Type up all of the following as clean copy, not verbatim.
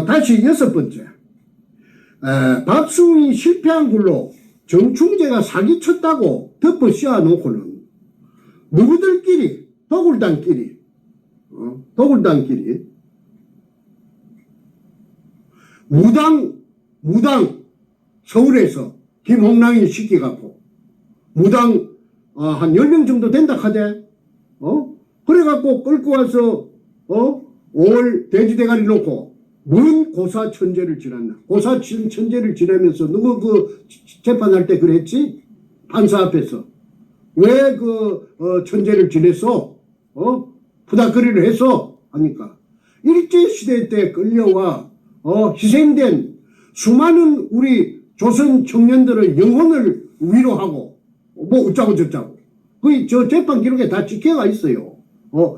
다시 여섯 번째. 박수웅이 실패한 걸로 정충재가 사기쳤다고 덮어 씌워놓고는 누구들끼리, 도굴단끼리 무당 서울에서 김홍랑이 시켜갖고 무당 한 10명 정도 된다 하대. 그래갖고 끌고 와서 5월 돼지대가리 놓고 뭔 고사천재를 지났나. 고사천재를 지내면서 누구 그 재판할 때 그랬지? 판사 앞에서 왜 천재를 지냈어? 부닥거리를 했어? 하니까 일제시대 때 끌려와 희생된 수많은 우리 조선 청년들의 영혼을 위로하고 뭐 어쩌고 저쩌고 저 재판 기록에 다 찍혀가 있어요.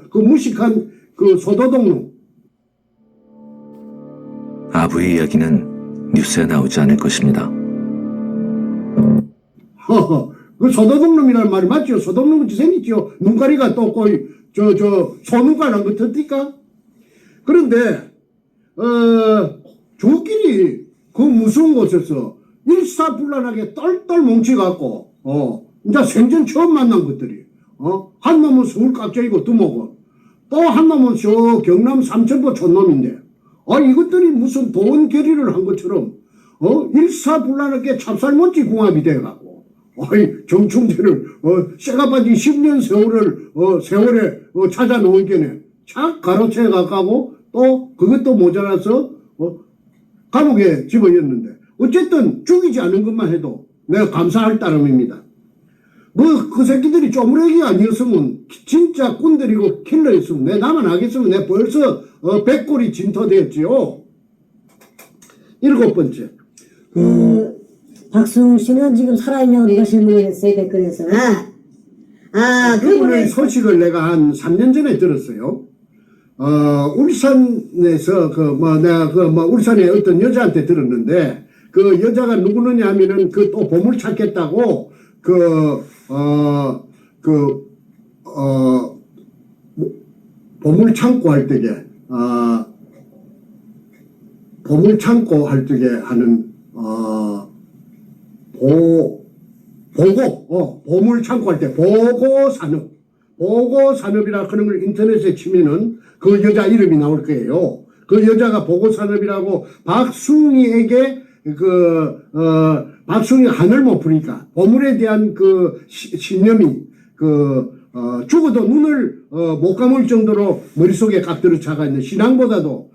그 무식한 그 소도동로. 아부의 이야기는 뉴스에 나오지 않을 것입니다. 그 소도동놈이라는 말이 맞죠? 소도동놈같이 생겼죠? 눈가리가 또 거의 소눈가란 거 텄니까? 그런데 저끼리 그 무서운 곳에서 일사불란하게 똘똘 뭉치갖고 이제 생전 처음 만난 것들이 한 놈은 서울 깍쟁이고 두목은 또 한 놈은 저 경남 삼천포 촌놈인데 이것들이 무슨 돈 결의를 한 것처럼 일사불란하게 찹쌀먼지 궁합이 돼갖고 정충재를 쇠가 빠진 10년 세월에 찾아놓은 게네 착 가로채 가까고 또 그것도 모자라서 감옥에 집어였는데 어쨌든 죽이지 않은 것만 해도 내가 감사할 따름입니다. 그 새끼들이 쪼무레기 아니었으면 진짜 꾼들이고 킬러였으면 내 나만 하겠으면 내 벌써 백골이 진토되었지요. 일곱 번째. 박수웅 씨는 지금 살아있냐고 누가 질문했어요, 댓글에서. 그분의 소식을 내가 한 3년 전에 들었어요. 울산에서 내가 울산에 어떤 여자한테 들었는데 그 여자가 누구느냐 하면은 또 보물 찾겠다고 보물 창고 할 적에 보물 창고 할 적에 하는 보물 창고 할 때 보고산업이라 그런 걸 인터넷에 치면은 그 여자 이름이 나올 거예요. 그 여자가 보고산업이라고 박수웅이에게 박수웅이 한을 못 푸니까 보물에 대한 그 신념이 죽어도 눈을 못 감을 정도로 머릿속에 깍 들어차가 있는 신앙보다도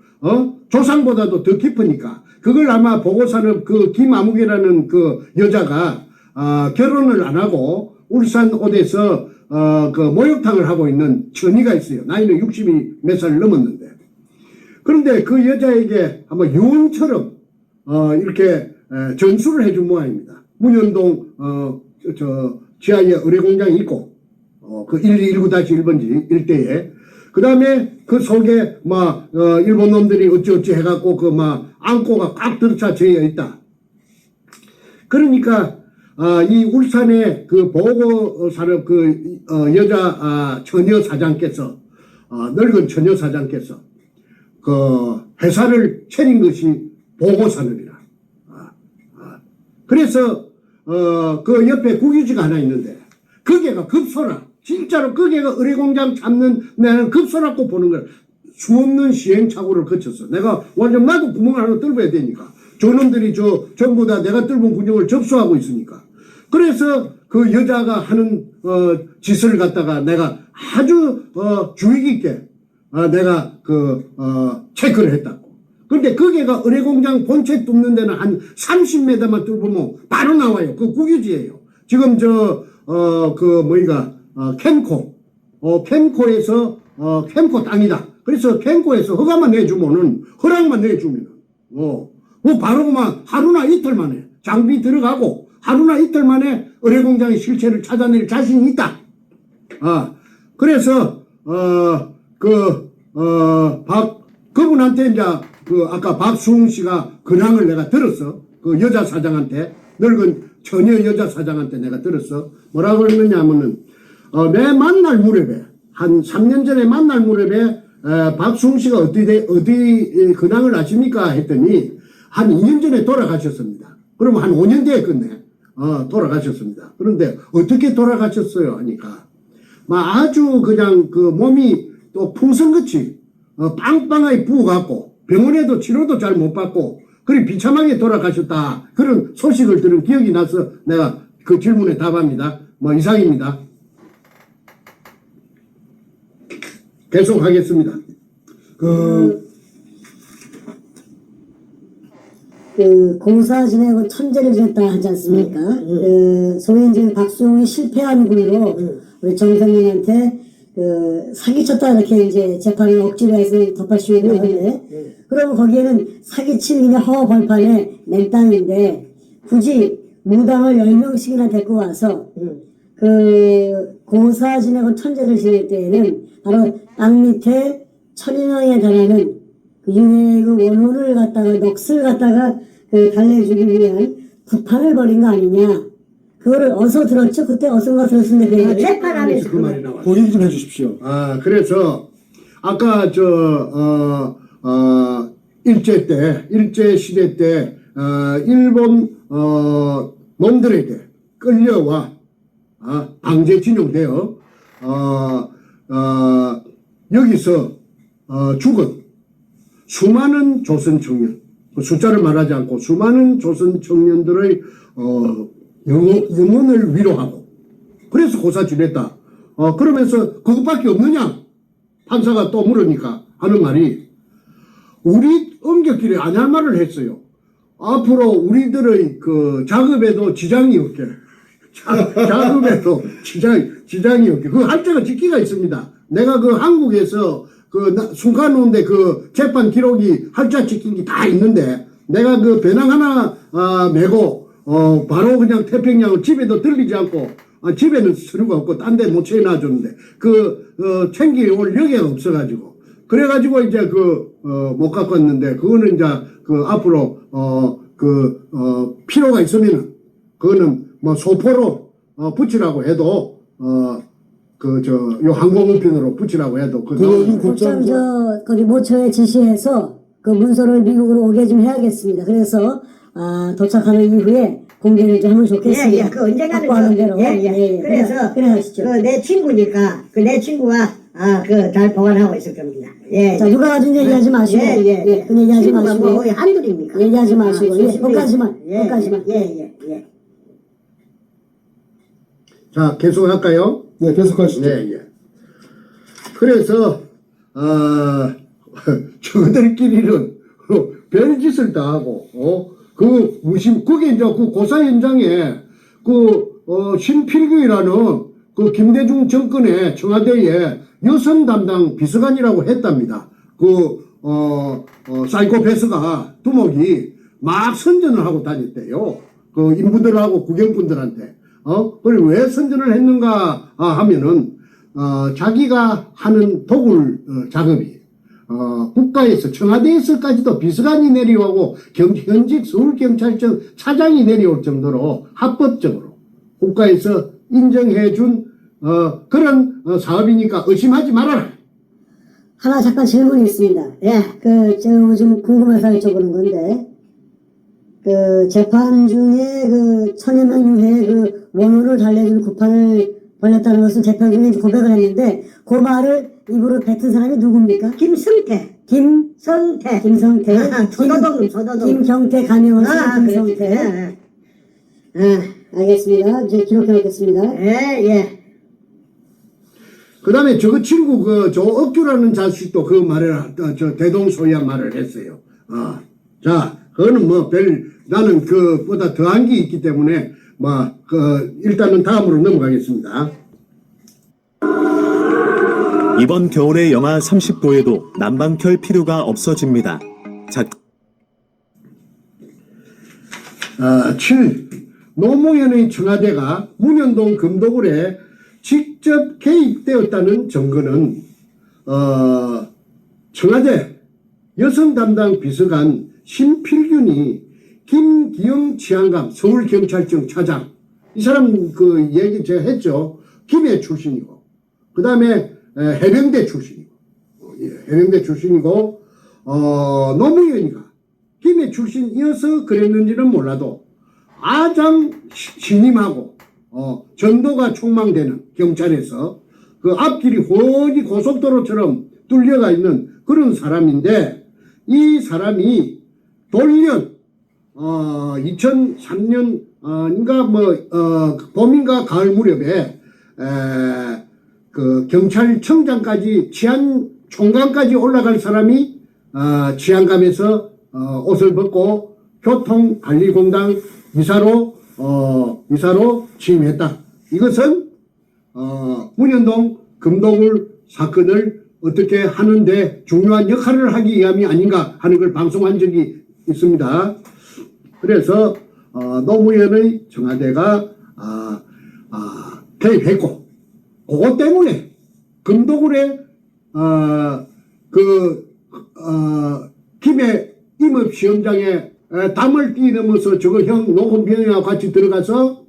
조상보다도 더 깊으니까 그걸 아마 보고산업 김아무개라는 그 여자가 결혼을 안 하고 울산 어디서 목욕탕을 하고 있는 처니가 있어요. 나이는 60이 몇 살 넘었는데 그런데 그 여자에게 아마 유언처럼 이렇게 전수를 해준 모양입니다. 문현동 지하에 의뢰공장이 있고 그 1219-1번지 일대에 그 다음에 그 속에 일본 놈들이 어찌어찌 해갖고 안고가 꽉 들어차 되어 있다. 그러니까 이 울산의 그 보고산업 여자 처녀 사장께서 늙은 처녀 사장께서 그 회사를 차린 것이 보고산업이라. 그래서 그 옆에 국유지가 하나 있는데 거기가 급소라. 진짜로 거기가 의뢰공장 잡는 내는 급소라고 보는 거야. 수없는 시행착오를 거쳤어. 내가 완전 나도 구멍을 하나 뚫어야 되니까. 저놈들이 전부 다 내가 뚫은 구멍을 접수하고 있으니까. 그래서 그 여자가 하는 짓을 갖다가 내가 아주 주의 깊게 내가 체크를 했다고. 그런데 거기가 의뢰공장 본체 뚫는 데는 한 30m만 뚫으면 바로 나와요. 그 국유지예요. 지금 캠코에서 캠코 땅이다. 그래서 캠코에서 허가만 내주면은 허락만 내주면은 바로 그만 하루나 이틀 만에 장비 들어가고 하루나 이틀 만에 의뢰공장의 실체를 찾아낼 자신이 있다. 그래서 그분한테 이제 아까 박수웅 씨가 근황을 내가 들었어. 그 여자 사장한테 늙은 처녀 여자 사장한테 내가 들었어. 뭐라고 그랬느냐 하면은 매 만날 무렵에 한 3년 전에 만날 무렵에 박수홍 씨가 어디 근황을 아십니까? 했더니 한 2년 전에 돌아가셨습니다. 그러면 한 5년 뒤에 끝내. 돌아가셨습니다. 그런데 어떻게 돌아가셨어요? 하니까 막 아주 그냥 그 몸이 또 풍선같이 빵빵하게 부어갖고 병원에도 치료도 잘 못 받고 그리 비참하게 돌아가셨다. 그런 소식을 들은 기억이 나서 내가 그 질문에 답합니다. 뭐 이상입니다. 계속하겠습니다. 공사 지내고 천재를 지냈다 하지 않습니까? 소위 이제 박수홍이 실패한 군으로 우리 정성님한테 사기쳤다 이렇게 이제 재판을 억지로 해서 덮할 시위를 하는데 그러면 거기에는 사기친 그냥 허벌판에 낸 땅인데 굳이 무당을 10명씩이나 데리고 와서 공사 지내고 천재를 지낼 때에는 바로 땅 밑에 1000여명에 달하는 그 유해의 그 원혼을 갖다가 넋을 갖다가 달래주기 위한 구판을 벌인 거 아니냐. 그거를 어서 들었죠. 그때 어선가 들었는데 재판하면서 그 말이 나왔어요. 본인 좀 해주십시오. 그래서 아까 일제 시대 때 일본 놈들에게 끌려와 강제 진용되어 여기서 죽은 수많은 조선 청년, 숫자를 말하지 않고 수많은 조선 청년들의 영혼을 위로하고 그래서 고사 지냈다. 그러면서 그것밖에 없느냐? 판사가 또 물으니까 하는 말이 우리 엄격길에 안 할 말을 했어요. 앞으로 우리들의 그 작업에도 지장이 없게 작업에도 지장이 없게 그 할자가 짓기가 있습니다. 내가 그 한국에서 순간온데 그 재판 기록이 할자 찍힌 게 다 있는데 내가 그 배낭 하나 메고 바로 그냥 태평양을 집에도 들리지 않고 집에는 서류가 없고 딴 데 못 채워놔줬는데 챙겨올 여기가 없어가지고 그래가지고 이제 못 갖고 왔는데 그거는 이제 앞으로 필요가 있으면은 그거는 뭐 소포로 붙이라고 해도 요 항공우편으로 붙이라고 해도 곧장 거기 모처에 지시해서 그 문서를 미국으로 오게 좀 해야겠습니다. 그래서 도착하는 이후에 공개를 좀 하면 좋겠습니다. 그 언젠가는 확보하는 대로. 그래서 그래 하시죠. 내 친구니까 내 친구가 잘 보관하고 있을 겁니다. 자, 누가 가진 얘기하지 마시고. 그 얘기하지 친구가 마시고. 뭐 한둘입니까? 얘기하지 마시고. 거기까지만. 자, 계속할까요? 네, 계속하시죠. 네. 그래서 저들끼리는 별짓을 다 하고 그게 이제 그 고사 현장에 신필규이라는 그 김대중 정권의 청와대에 여성 담당 비서관이라고 했답니다. 사이코패스가 두목이 막 선전을 하고 다녔대요. 그 인부들하고 국영분들한테. 그리고 왜 선전을 했는가 하면은 자기가 하는 도굴 작업이 국가에서 청와대에서까지도 비서관이 내려오고 현직 서울경찰청 차장이 내려올 정도로 합법적으로 국가에서 인정해준 그런 사업이니까 의심하지 말아라. 하나 잠깐 질문이 있습니다. 제가 요즘 궁금해서 여쭤보는 건데, 재판 중에 1000여명 유해 원호를 달래줄 구판을 벌렸다는 것은 재판중에 고백을 했는데, 그 말을 입으로 뱉은 사람이 누굽니까? 김성태. 조도동. 김경태 가명원수 김성태. 알겠습니다. 이제 기록해 놓겠습니다. 그 다음에 저 친구 저 억규라는 자식도 그 말을 대동소이한 말을 했어요. 자, 그거는 나는 그보다 더한 게 있기 때문에 일단은 다음으로 넘어가겠습니다. 이번 겨울에 영하 30도에도 난방 켤 필요가 없어집니다. 7. 노무현의 청와대가 문현동 금도굴에 직접 개입되었다는 증거는 청와대 여성 담당 비서관 신필균이 김기영 치안감 서울경찰청 차장 이 사람 그 얘기 제가 했죠. 김해 출신이고 그 다음에 해병대 출신이고 해병대 출신이고 노무현이가 김해 출신이어서 그랬는지는 몰라도 가장 신임하고 전도가 촉망되는 경찰에서 그 앞길이 훤히 고속도로처럼 뚫려가 있는 그런 사람인데, 이 사람이 돌연 2003년 인가 봄인가 가을 무렵에 그 경찰청장까지 치안총장까지 올라갈 사람이 치안감에서 옷을 벗고 교통관리공단 이사로 취임했다. 이것은 문현동 금도굴 사건을 어떻게 하는데 중요한 역할을 하기 위함이 아닌가 하는 걸 방송한 적이 있습니다. 그래서 노무현의 청와대가 개입했고, 그것 때문에 금도굴에 김해 임업시험장에 담을 뛰넘어서 저거 형 노건병이와 같이 들어가서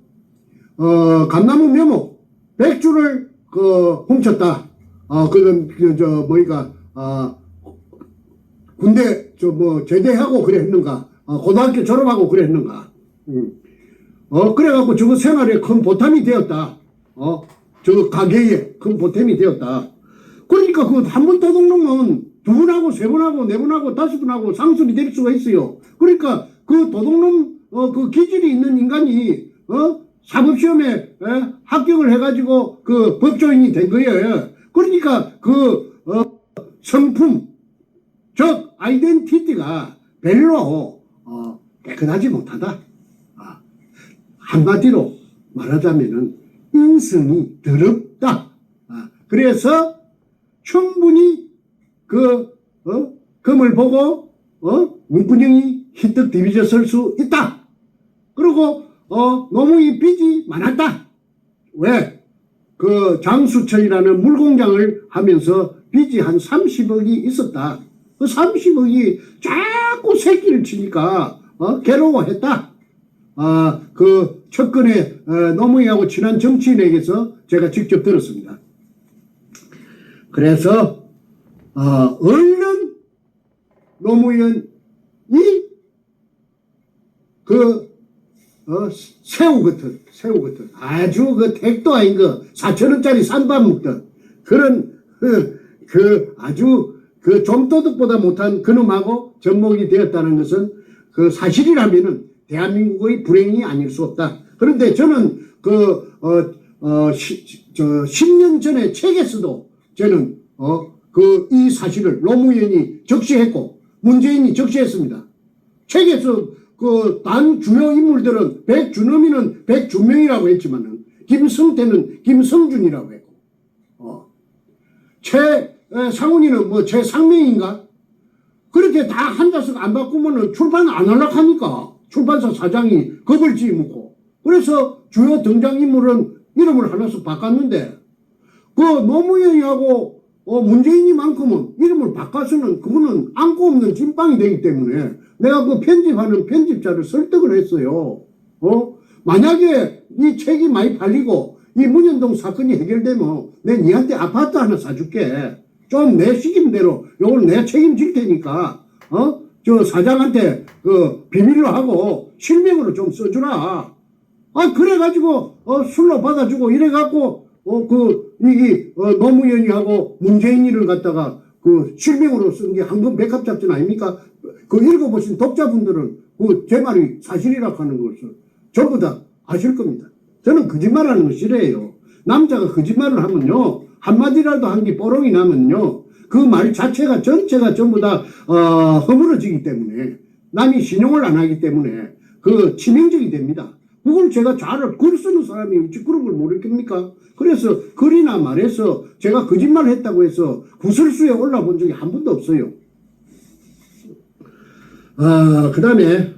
감나무 묘목 100주를 훔쳤다. 군대 제대하고 그래 했는가, 고등학교 졸업하고 그래 했는가. 그래갖고 저거 생활에 큰 보탬이 되었다. 저 가게에 큰 보탬이 되었다. 그러니까 그 한 번 도둑놈은 두 번하고 세 번하고 네 번하고 다섯 번하고 상습이 될 수가 있어요. 그러니까 그 도둑놈 그 기질이 있는 인간이 사법시험에 합격을 해가지고 그 법조인이 된 거예요. 그러니까 그 성품, 즉 아이덴티티가 별로 깨끗하지 못하다. 한마디로 말하자면은 인성이 더럽다. 그래서 충분히 검을 보고 문근영이 희떡 디비져 설 수 있다. 그리고 너무 빚이 많았다. 왜? 그 장수철이라는 물공장을 하면서 빚이 한 30억이 있었다. 그 30억이 자꾸 새끼를 치니까 괴로워했다. 그 첫근에 노무현하고 친한 정치인에게서 제가 직접 들었습니다. 그래서 얼른 노무현이 새우 같은 아주 그 택도 아닌 거 4,000원짜리 쌈밥 먹던 그런 아주 그 좀도둑보다 못한 그놈하고 접목이 되었다는 것은 그 사실이라면은 대한민국의 불행이 아닐 수 없다. 그런데 저는 10년 전에 책에서도 저는 이 사실을 노무현이 적시했고 문재인이 적시했습니다. 책에서 단 주요 인물들은 백준엄이는 백준명이라고 했지만은 김성태는 김성준이라고 했고, 최상훈이는 최상명인가? 그렇게 다 한자씩 안 바꾸면은 출판 안 하려고 하니까 출판사 사장이 겁을 지묻고, 그래서 주요 등장인물은 이름을 하나씩 바꿨는데, 그 노무현이하고 문재인이만큼은 이름을 바꿔서는 그거는 안고 없는 찐빵이 되기 때문에 내가 그 편집하는 편집자를 설득을 했어요. 만약에 이 책이 많이 팔리고 이 문현동 사건이 해결되면 내가 니한테 아파트 하나 사줄게. 좀 내 시김대로 요걸 내가 책임질 테니까 저 사장한테 비밀로 하고 실명으로 좀 써주라. 그래가지고 술로 받아주고 이래갖고 노무현이하고 문재인이를 갖다가 실명으로 쓴 게 황금 백합 작전 아닙니까? 읽어보신 독자분들은 제 말이 사실이라고 하는 것을 전부 다 아실 겁니다. 저는 거짓말하는 거 싫어해요. 남자가 거짓말을 하면요, 한마디라도 한 게 뽀롱이 나면요, 그 말 자체가 전체가 전부 다 허물어지기 때문에, 남이 신용을 안 하기 때문에 치명적이 됩니다. 그걸 제가 글 쓰는 사람이 어찌 그런 걸 모르겠습니까? 그래서 글이나 말해서 제가 거짓말을 했다고 해서 구설수에 올라본 적이 한 번도 없어요. 그 다음에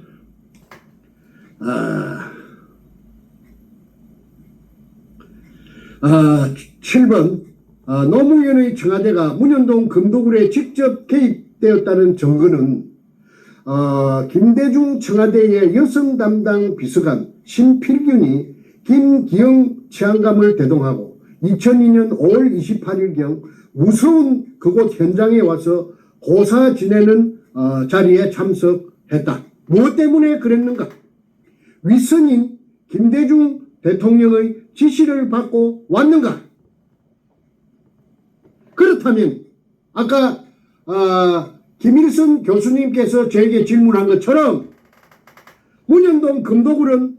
7번 노무현의 청와대가 문현동 금도굴에 직접 개입되었다는 증거는 김대중 청와대의 여성 담당 비서관 신필균이 김기영 치안감을 대동하고 2002년 5월 28일경 무서운 그곳 현장에 와서 고사 지내는 자리에 참석했다. 무엇 때문에 그랬는가? 위선인 김대중 대통령의 지시를 받고 왔는가? 그렇다면 아까 김일성 교수님께서 저에게 질문한 것처럼 문현동 금도굴은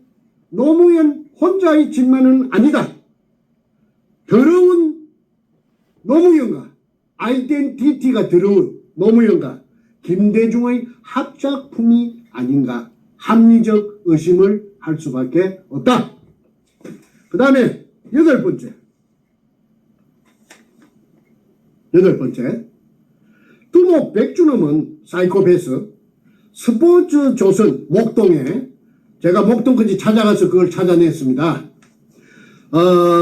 노무현 혼자의 짓만은 아니다. 더러운 노무현과 아이덴티티가 더러운 노무현과 김대중의 합작품이 아닌가 합리적 의심을 할 수밖에 없다. 그 다음에 여덟 번째 두목 백주놈은 사이코패스 스포츠 조선 목동에 제가 목동까지 찾아가서 그걸 찾아냈습니다.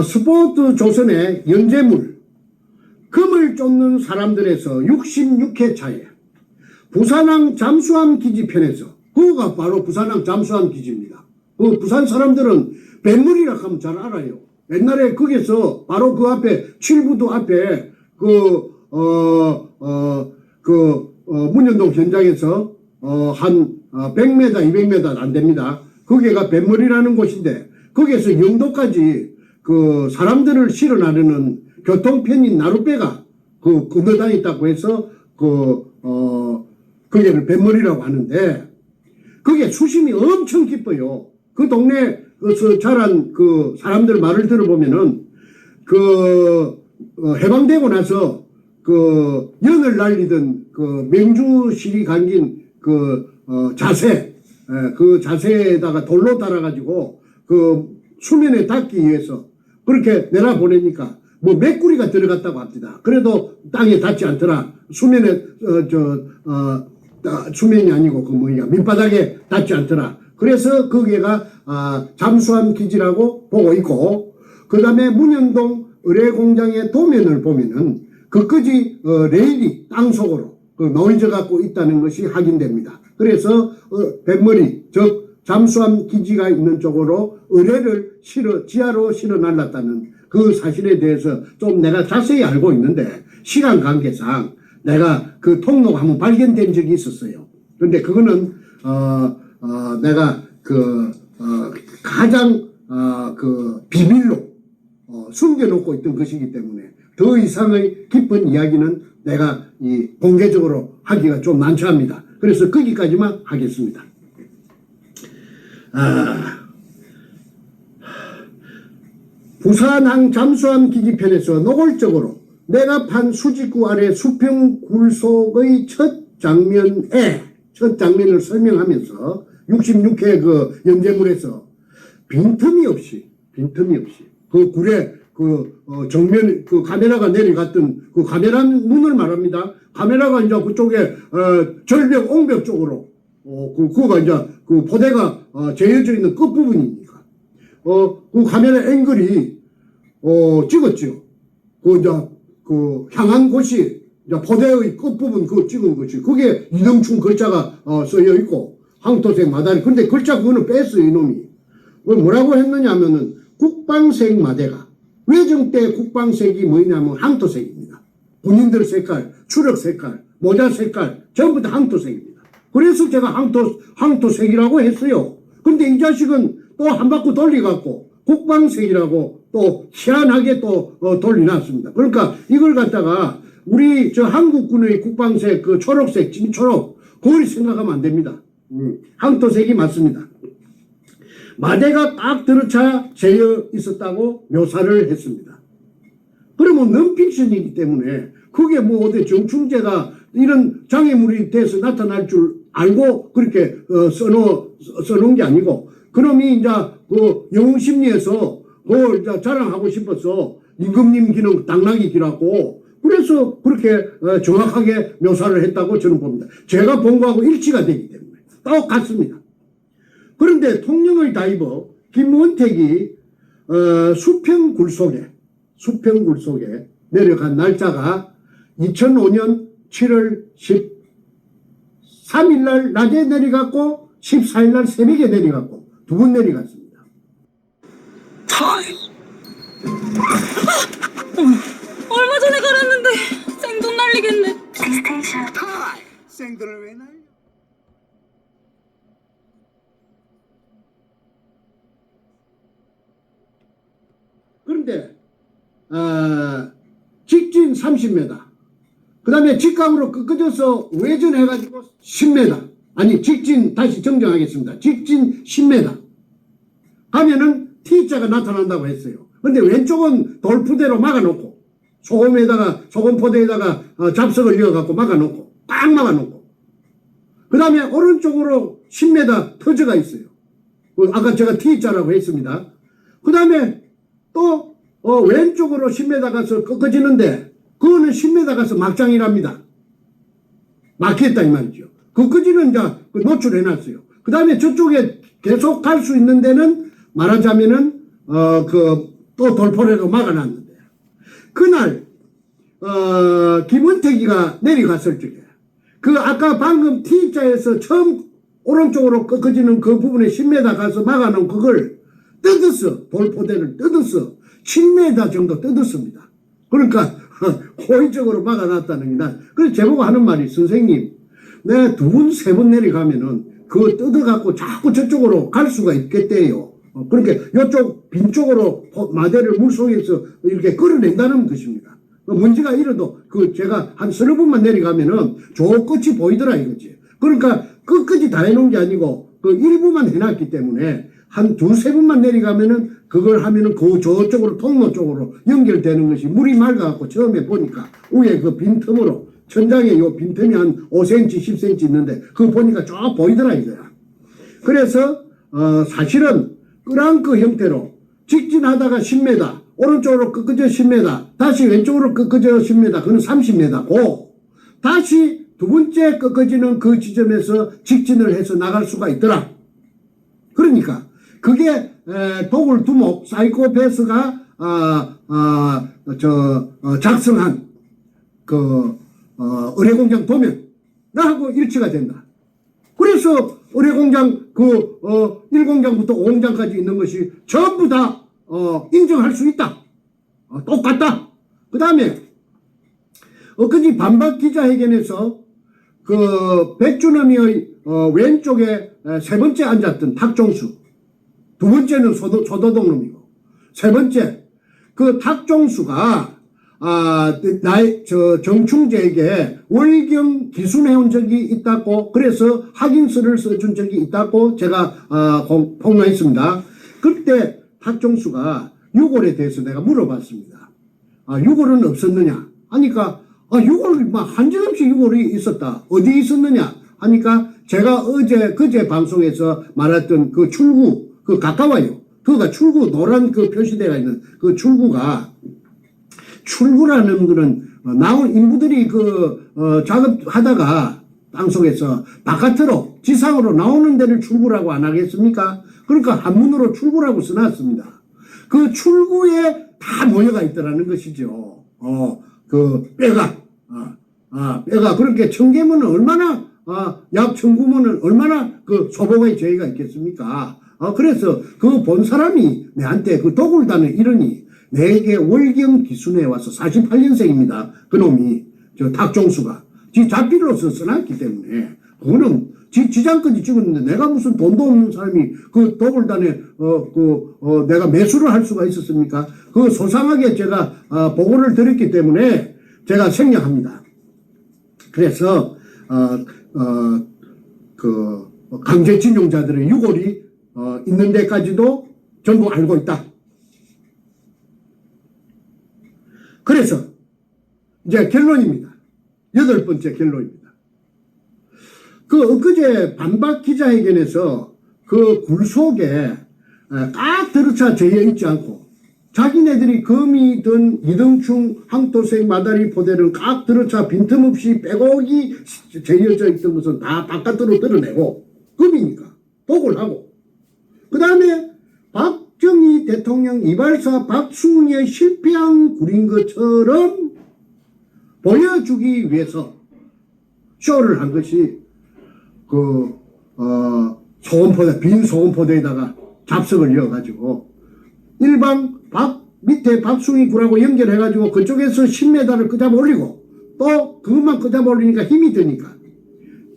스포츠 조선의 연재물 금을 쫓는 사람들에서 66회 차에 부산항 잠수함 기지편에서 그거가 바로 부산항 잠수함 기지입니다. 그 부산 사람들은 뱃물이라 하면 잘 알아요. 옛날에 거기서 바로 그 앞에 칠부도 앞에 문현동 현장에서 한 100m, 200m 안 됩니다. 거기가 뱃물이라는 곳인데 거기에서 영도까지 그 사람들을 실어나르는 교통편인 나룻배가 건너다녔다고 해서 거기를 뱃물이라고 하는데 그게 수심이 엄청 깊어요. 그 동네에서 자란 그 사람들 말을 들어보면은 해방되고 나서 연을 날리던 명주실이 감긴 자세, 그 자세에다가 돌로 달아가지고 수면에 닿기 위해서 그렇게 내려보내니까 뭐 메꾸리가 들어갔다고 합니다. 그래도 땅에 닿지 않더라. 수면에 수면이 아니고 밑바닥에 닿지 않더라. 그래서 거기가 잠수함 기지라고 보고 있고, 그 다음에 문현동 의뢰공장의 도면을 보면은 끝까지 레일이 땅속으로 놓여져 갖고 있다는 것이 확인됩니다. 그래서 뱃머리 즉 잠수함 기지가 있는 쪽으로 의뢰를 지하로 실어 날랐다는 그 사실에 대해서 좀 내가 자세히 알고 있는데 시간 관계상 내가 그 통로가 한번 발견된 적이 있었어요. 그런데 그거는 내가 가장 비밀로 숨겨놓고 있던 것이기 때문에 더 이상의 깊은 이야기는 내가 공개적으로 하기가 좀 난처합니다. 그래서 거기까지만 하겠습니다. 부산항 잠수함 기지편에서 노골적으로 내가 판 수직구 아래 수평 굴속의 첫 장면을 설명하면서 66회 그 연재물에서 빈틈이 없이 그 굴에 정면 카메라가 내려갔던 그 카메라 눈을 말합니다. 카메라가 이제 그쪽에 절벽 옹벽 쪽으로 그거가 이제 그 포대가 재어져 있는 끝부분이니까 그 카메라 앵글이 찍었죠. 향한 곳이 이제 포대의 끝부분 찍은 것이 그게 이등충 글자가 쓰여 있고 황토색 마다리. 근데 글자 그거는 뺐어요 이놈이. 뭐라고 했느냐 하면은 국방색 마대가 외정 때 국방색이 뭐냐면 황토색입니다. 군인들 색깔, 추력 색깔, 모자 색깔 전부 다 황토색입니다. 그래서 제가 황토색이라고 했어요. 근데 이 자식은 또 한 바퀴 돌려갖고 국방색이라고 또 희한하게 또 돌려놨습니다. 그러니까 이걸 갖다가 우리 한국군의 국방색 초록색 진초록 그걸 생각하면 안 됩니다. 황토색이 맞습니다. 마대가 딱 들어차 재어 있었다고 묘사를 했습니다. 그러면 넌픽션이기 때문에 그게 뭐 어디 정충제가 이런 장애물이 돼서 나타날 줄 알고 그렇게 써놓은 게 아니고 그놈이 이제 영웅심리에서 그걸 자랑하고 싶어서 임금님 기는 당나귀 기라고 그래서 그렇게 정확하게 묘사를 했다고 저는 봅니다. 제가 본 거하고 일치가 되기 때문에 똑같습니다. 그런데 통영의 다이버 김원택이 수평 굴속에 내려간 날짜가 2005년 7월 13일 날 낮에 내려갔고 14일 날 새벽에 내려갔고 두 번 내려갔습니다. 얼마 전에 갈았는데 되겠네. 생들을 왜 날려? 그런데 직진 30m, 그 다음에 직각으로 꺾어져서 외전해가지고 10m, 아니 직진 다시 정정하겠습니다. 직진 10m 가면은 T자가 나타난다고 했어요. 근데 왼쪽은 돌푸대로 막아놓고 소금포대에다가 잡석을 이어갖고 막아놓고 딱 막아놓고, 그 다음에 오른쪽으로 10m 터져가 있어요. 아까 제가 T자라고 했습니다. 그 다음에 또 왼쪽으로 10m 가서 꺾어지는데 그거는 10m 가서 막장이랍니다. 막혔다 이 말이죠. 그까지는 이제 노출해놨어요. 그 다음에 저쪽에 계속 갈 수 있는 데는 말하자면은 또 돌포대로 막아놨는데, 그날 김은택이가 내려갔을 적에 아까 방금 T자에서 처음 오른쪽으로 꺾어지는 그 부분에 10m 가서 막아놓은 그걸 뜯었어. 돌포대를 뜯었어. 7m 정도 뜯었습니다. 그러니까 호의적으로 막아놨다는 게, 그래서 제보고 하는 말이, 선생님, 내가 2번, 3번 내려가면은 그거 뜯어갖고 자꾸 저쪽으로 갈 수가 있겠대요. 그러니까 이쪽 빈 쪽으로 마대를 물속에서 이렇게 끌어낸다는 것입니다. 문제가 이래도 제가 한 30분만 내려가면은 저 끝이 보이더라 이거지. 그러니까 끝까지 다 해놓은 게 아니고 일부만 해놨기 때문에 한 2-3분만 내려가면은 그걸 하면은 저쪽으로 통로 쪽으로 연결되는 것이, 물이 맑아갖고 처음에 보니까 위에 빈틈으로 천장에 요 빈틈이 한 5cm, 10cm 있는데 그거 보니까 쭉 보이더라 이거야. 그래서 사실은 끌안크 형태로 직진하다가 10m, 오른쪽으로 꺾어져 10m, 다시 왼쪽으로 꺾어져 10m, 그건 30m고, 다시 두 번째 꺾어지는 그 지점에서 직진을 해서 나갈 수가 있더라. 그러니까 그게 도굴 두목 사이코패스가 작성한 의뢰공장 도면하고 일치가 된다. 그래서 의뢰공장 1공장부터 5공장까지 있는 것이 전부 다 인정할 수 있다. 똑같다. 그 다음에 엊그제 반박 기자회견에서 백준엄이의 왼쪽에 세 번째 앉았던 탁종수, 두 번째는 소도동 놈이고, 세 번째 탁종수가 정충재에게 월경 기순해온 적이 있다고, 그래서 확인서를 써준 적이 있다고 제가 폭로했습니다. 그때 탁종수가 유골에 대해서 내가 물어봤습니다. 유골은 없었느냐 하니까 유골 한정없이 유골이 있었다. 어디 있었느냐 하니까 제가 그제 방송에서 말했던 출구, 가까워요. 그가 출구, 노란 표시대가 있는 출구라는 거는 나온 인부들이 작업하다가 땅속에서 바깥으로 지상으로 나오는 데를 출구라고 안 하겠습니까? 그러니까 한문으로 출구라고 써놨습니다. 그 출구에 다 모여가 있더라는 것이죠. 뼈가 그렇게 청계문은 얼마나 약 청구문은 얼마나 소복의 죄가 있겠습니까? 그래서 본 사람이 내한테 도굴단을 이러니 내게 월경 기순에 와서 48년생입니다. 그놈이 탁종수가 지 자필로서 써놨기 때문에 그거는 지장까지 찍었는데 내가 무슨 돈도 없는 사람이 도굴단에 내가 매수를 할 수가 있었습니까? 소상하게 제가 보고를 드렸기 때문에 제가 생략합니다. 그래서 강제징용자들의 유골이 있는 데까지도 전부 알고 있다. 그래서 이제 결론입니다. 8번째 결론입니다. 엊그제 반박 기자회견에서 굴 속에 꽉 들어차 재여 있지 않고 자기네들이 금이 든 이등충 항토색 마다리 포대를 꽉 들어차 빈틈없이 빼곡이 재여져 있던 것은 다 바깥으로 드러내고, 금이니까 복을 하고, 그 다음에 박정희 대통령 이발사 박숭의 실패한 굴인 것처럼 보여주기 위해서 쇼를 한 것이 빈 소금포대에다가 잡석을 이어가지고 일반 밑에 박숭이 굴하고 연결해가지고 그쪽에서 10m를 끄잡아 올리고 또 그것만 끄잡아 올리니까 힘이 드니까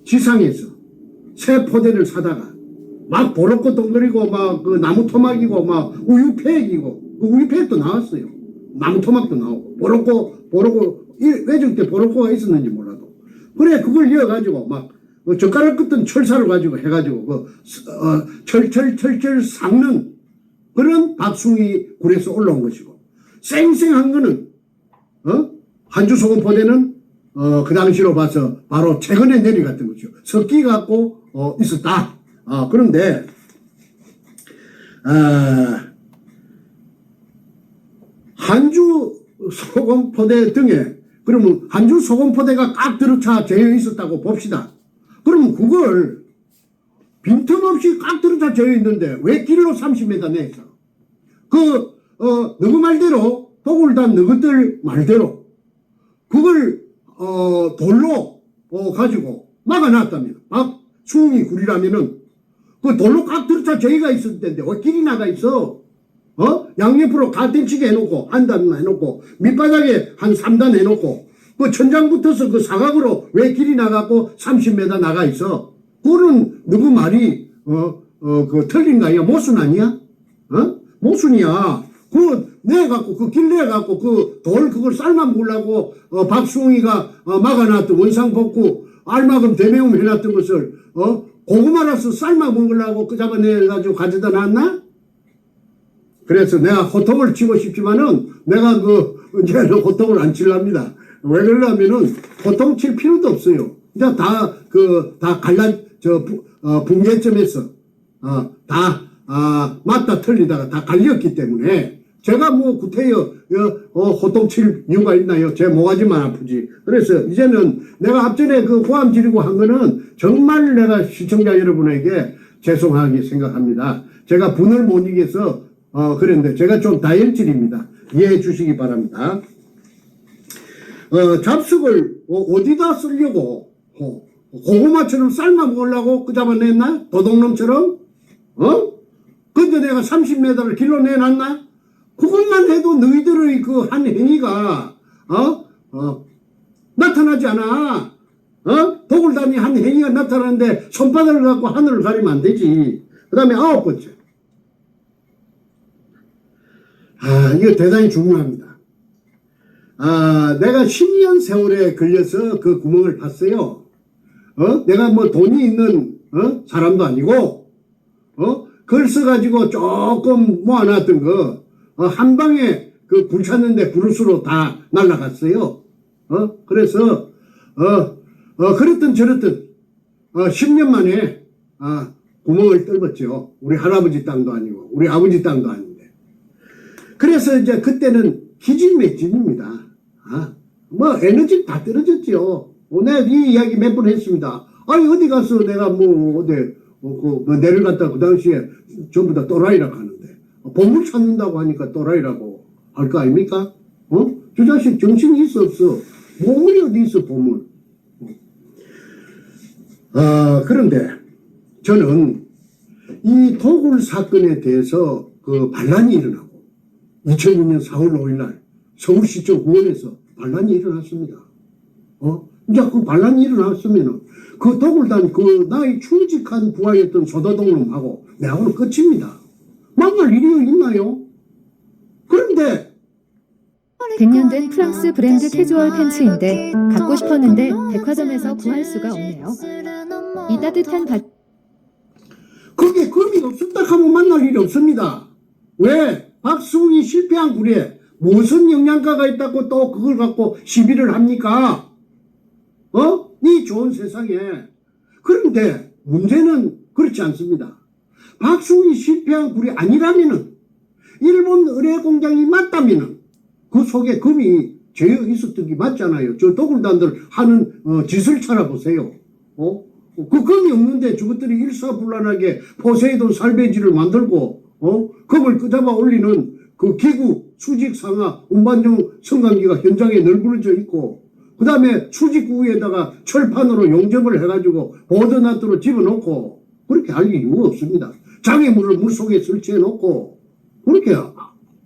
지상에서 새 포대를 사다가 막 보로코 동그리고 막 그 나무 토막이고 막 우유팩이고 그 우유팩도 나왔어요. 나무 토막도 나오고 보로코 외정 때 보로코가 있었는지 몰라도 그래 그걸 이어가지고 막 젓가락 끝은 철사를 가지고 해가지고 철철 삭는 그런 박숭이 굴에서 올라온 것이고 쌩쌩한 거는 한주 소금 포대는 그 당시로 봐서 바로 최근에 내려갔던 거죠. 섞이 갖고 있었다. 그런데 한주 소금 포대 등에 그러면 한주 소금 포대가 꽉 들어차 재어 있었다고 봅시다. 그러면 그걸 빈틈없이 꽉 들어차 재어 있는데 왜 길로 30m 내에서 너그 말대로 도굴단 너희들 말대로 그걸 돌로 가지고 막아놨다면 박숭이 굴이라면은 그 돌로 꽉 들어차 저희가 있을 텐데 왜 길이 나가 있어? 양옆으로 가텐치게 해놓고 한 단 해놓고 밑바닥에 한 3단 해놓고 그 천장 붙어서 그 사각으로 왜 길이 나가고 30m 나가 있어? 그거는 누구 말이 그 틀린 거 아니야? 모순 아니야? 모순이야. 그 내갖고 그 길 내갖고 그 돌 그걸 삶아 먹으려고 박숭이가 막아놨던 원상복구 알마금 대매움 해놨던 것을 고구마라서 삶아 먹으려고 그 잡아내가지고 가져다 놨나? 그래서 내가 호통을 치고 싶지만은 내가 이제는 호통을 안 칠랍니다. 왜 그러냐면은 호통 칠 필요도 없어요. 이제 다 붕괴점에서 맞다 틀리다가 다 갈렸기 때문에 제가 구태여 호통 칠 이유가 있나요? 제 모가지만 아프지. 그래서 이제는 내가 앞전에 그 고함 지르고 한 거는 정말 내가 시청자 여러분에게 죄송하게 생각합니다. 제가 분을 못 이겨서 그랬는데 제가 좀 다혈질입니다. 이해해 주시기 바랍니다. 잡숙을 어디다 쓰려고 고구마처럼 삶아 먹으려고 그 잡아냈나? 도둑놈처럼? 근데 내가 30m를 길로 내놨나? 그것만 해도 너희들의 그 한 행위가 나타나지 않아. 도굴단이 한 행위가 나타나는데 손바닥을 갖고 하늘을 가리면 안 되지. 그 다음에 9번째. 이거 대단히 중요합니다. 내가 10년 세월에 걸려서 그 구멍을 봤어요. 내가 돈이 있는 사람도 아니고 글 써가지고 조금 모아놨던 거 한 방에 그 불 찾는데 브루스로 다 날라갔어요. 그래서 그랬든 저랬든 10년 만에 구멍을 뚫었죠. 우리 할아버지 땅도 아니고 우리 아버지 땅도 아닌데. 그래서 이제 그때는 기진맥진입니다. 에너지 다 떨어졌죠. 내가 이 이야기 몇 번 했습니다. 아니 어디 가서 내가 내를 갖다 그 당시에 전부 다 또라이라고 하는데 보물 찾는다고 하니까 또라이라고 할 거 아닙니까? 저 자식 정신이 있어 없어? 보물이 어디 있어 보물? 그런데 저는 이 도굴 사건에 대해서 그 반란이 일어나고 2006년 4월 5일 날 서울시청 구원에서 반란이 일어났습니다. 이제 그 반란이 일어났으면은 그 도굴단 그 나의 충직한 부하였던 소도동놈하고 내하고는 끝입니다. 만날 일이 있나요? 그런데 100년 된 프랑스 브랜드 캐주얼 팬츠인데 갖고 싶었는데 백화점에서 구할 수가 없네요. 이 따뜻한 그게 금이 없었다 하면 만날 일이 없습니다. 왜? 박숭이 실패한 굴에 무슨 영양가가 있다고 또 그걸 갖고 시비를 합니까? 이 좋은 세상에. 그런데 문제는 그렇지 않습니다. 박숭이 실패한 굴이 아니라면은 일본 의뢰 공장이 맞다면은 그 속에 금이 재어 있었던 게 맞잖아요. 저 도굴단들 하는 짓을 찾아보세요. 그 금이 없는데 저것들이 일사불란하게 포세이돈 살배지를 만들고 금을 끄잡아 올리는 그 기구 수직상하 운반용 성강기가 현장에 널브러져 있고 그 다음에 수직구에다가 철판으로 용접을 해가지고 보드나트로 집어넣고 그렇게 할 이유가 없습니다. 장애물을 물속에 설치해놓고 그렇게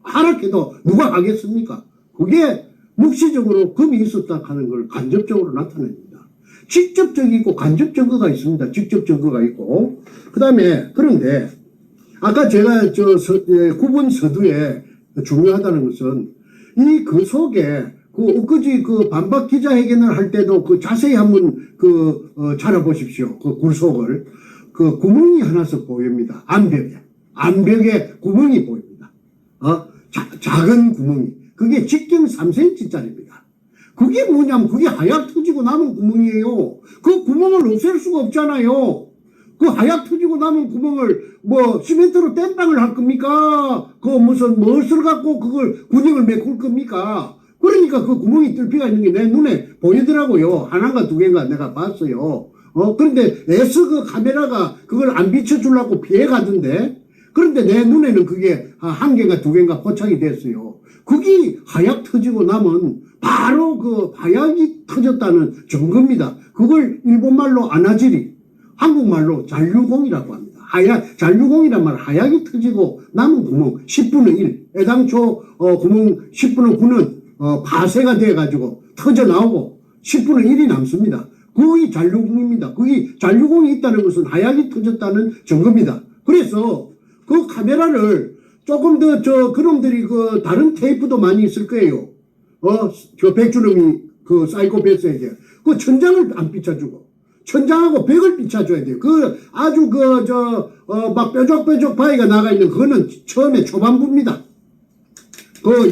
하락해도 누가 하겠습니까? 그게 묵시적으로 금이 있었다 하는 걸 간접적으로 나타냅니다. 직접적이고 간접 증거가 있습니다. 직접 증거가 있고. 그 다음에, 그런데, 아까 제가 구분 서두에 중요하다는 것은 이 그 속에 엊그제 반박 기자회견을 할 때도 자세히 한번 찾아보십시오. 굴속을. 구멍이 하나씩 보입니다. 암벽에 구멍이 보입니다. 작은 구멍이. 그게 직경 3cm짜리입니다. 그게 뭐냐면 그게 하얗 터지고 남은 구멍이에요. 그 구멍을 없앨 수가 없잖아요. 그 하얗 터지고 남은 구멍을 시멘트로 땜빵을 할 겁니까? 무슨 무엇을 갖고 그걸 군형을 메꿀 겁니까? 그러니까 그 구멍이 뚫기가 있는 게 내 눈에 보이더라고요. 하나인가 두 개인가 내가 봤어요. 그런데 S 카메라가 그걸 안 비춰주려고 피해가던데, 그런데 내 눈에는 그게 한 개인가 두 개인가 포착이 됐어요. 그게 하얗 터지고 나면 바로 하얗이 터졌다는 증거입니다. 그걸 일본말로 아나지리, 한국말로 잔류공이라고 합니다. 잔류공이란 말, 하얗게 터지고 남은 구멍 10분의 1. 애당초 구멍 10분의 9는 파쇄가 돼가지고 터져 나오고 10분의 1이 남습니다. 그게 잔류공입니다. 그게 잔류공이 있다는 것은 하얗게 터졌다는 증거입니다. 그래서 그 카메라를 조금 더 그놈들이 다른 테이프도 많이 있을 거예요. 백준영이 사이코패스에게 천장을 안 비춰주고 천장하고 벽을 비춰줘야 돼요. 아주 막 뾰족뾰족 바위가 나가 있는 그거는 처음에 초반부입니다.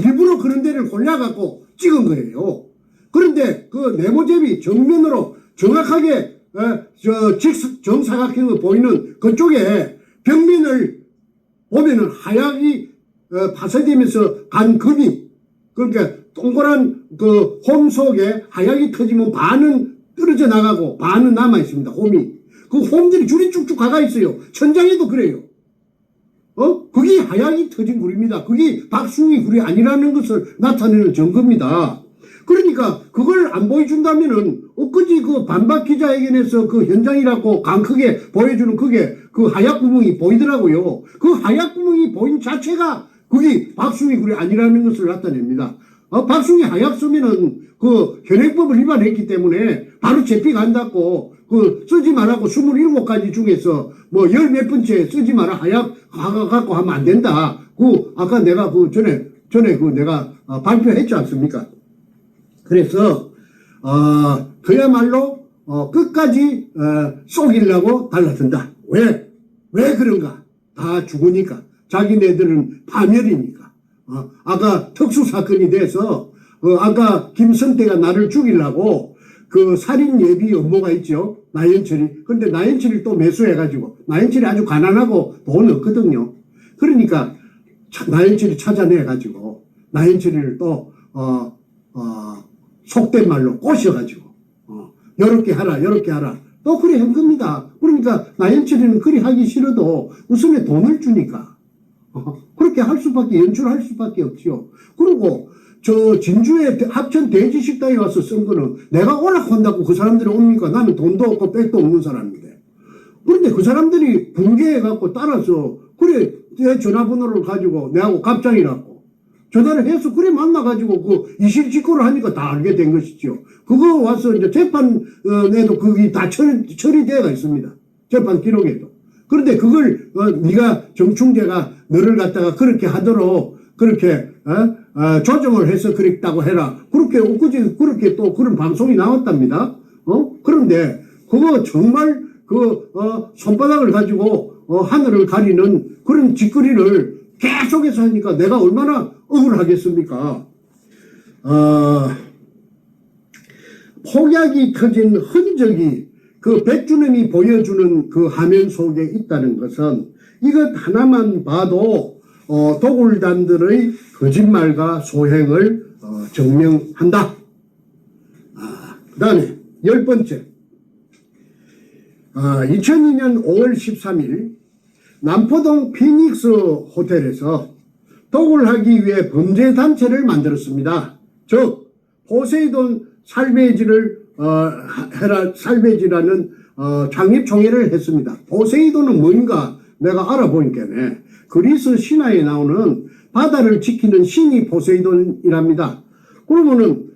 일부러 그런 데를 골라갖고 찍은 거예요. 그런데 네모잽이 정면으로 정확하게 정사각형으로 보이는 그쪽에 벽면을 보면은 하얗게 파쇄되면서 간 금이, 그러니까 동그란 홈 속에 하얗게 터지면 반은 떨어져 나가고 반은 남아 있습니다. 홈이. 그 홈들이 줄이 쭉쭉 가가 있어요. 천장에도 그래요. 그게 하얗게 터진 굴입니다. 그게 박숭이 굴이 아니라는 것을 나타내는 증거입니다. 그러니까 그걸 안 보여준다면은 엊그제 반박 기자회견에서 현장이라고 강크게 보여주는 그게 하얗 구멍이 보이더라고요. 하얗 구멍이 보인 자체가 그게 박숭이 굴이 아니라는 것을 나타냅니다. 박숭이 하얗 쓰면은 현행법을 위반했기 때문에 바로 재피간다고 쓰지 말라고 27가지 중에서 열 몇 번째 쓰지 마라 하얗 갖고 하면 안 된다. 아까 내가 전에 내가 발표했지 않습니까? 그래서 그야말로 끝까지 속이려고 달라든다. 왜 그런가? 다 죽으니까. 자기네들은 파멸이니까. 아까 특수사건이 돼서 아까 김성태가 나를 죽이려고 살인 예비 업무가 있죠. 나연철이. 근데 나연철이 또 매수해가지고, 나연철이 아주 가난하고 돈 없거든요. 그러니까 나연철이 찾아내가지고 나연철이를 또 속된 말로 꼬셔가지고 요렇게 하라 또 그래 한 겁니다. 그러니까 나연철이는 그리 하기 싫어도 우선에 돈을 주니까 그렇게 할 수밖에, 연출할 수밖에 없지요. 그리고 진주에 합천 돼지식당에 와서 쓴 거는 내가 오락한다고 그 사람들이 옵니까? 나는 돈도 없고 백도 없는 사람인데. 그런데 그 사람들이 붕괴해갖고 따라서 그래 내 전화번호를 가지고 내하고 갑장이라고 전화를 해서 그래 만나가지고 이실직고를 하니까 다 알게 된 것이죠. 그거 와서 이제 재판에도 그게 다 처리되어가 있습니다. 재판 기록에도. 그런데 그걸 네가 정충재가 너를 갖다가 그렇게 하도록 그렇게 조정을 해서 그랬다고 해라. 그렇게 엊그제 그렇게 또 그런 방송이 나왔답니다. 그런데 그거 정말 손바닥을 가지고 하늘을 가리는 그런 짓거리를 계속해서 하니까 내가 얼마나 억울하겠습니까? 폭약이 터진 흔적이 백준영이 보여주는 화면 속에 있다는 것은 이것 하나만 봐도 도굴단들의 거짓말과 소행을 증명한다. 그 다음에 10번째 2002년 5월 13일 남포동 피닉스 호텔에서 도굴하기 위해 범죄단체를 만들었습니다. 즉 포세이돈 살베지라는 창립총회를 했습니다. 포세이돈은 뭔가 내가 알아보니까 그리스 신화에 나오는 바다를 지키는 신이 포세이돈이랍니다. 그러면은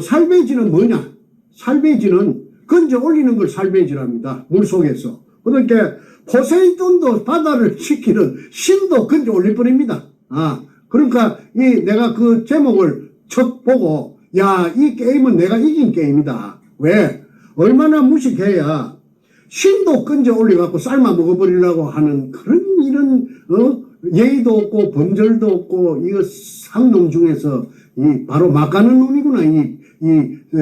살배지는 뭐냐? 살배지는 건져 올리는 걸 살배지랍니다. 물 속에서. 그러니까 포세이돈도 바다를 지키는 신도 건져 올릴 뻔입니다. 그러니까 내가 그 제목을 첫 보고 야, 이 게임은 내가 이긴 게임이다. 왜? 얼마나 무식해야 신도 건져 올려갖고 삶아 먹어버리려고 하는 그런 이런 예의도 없고 범절도 없고 이거 상놈 중에서 바로 막 가는 놈이구나 이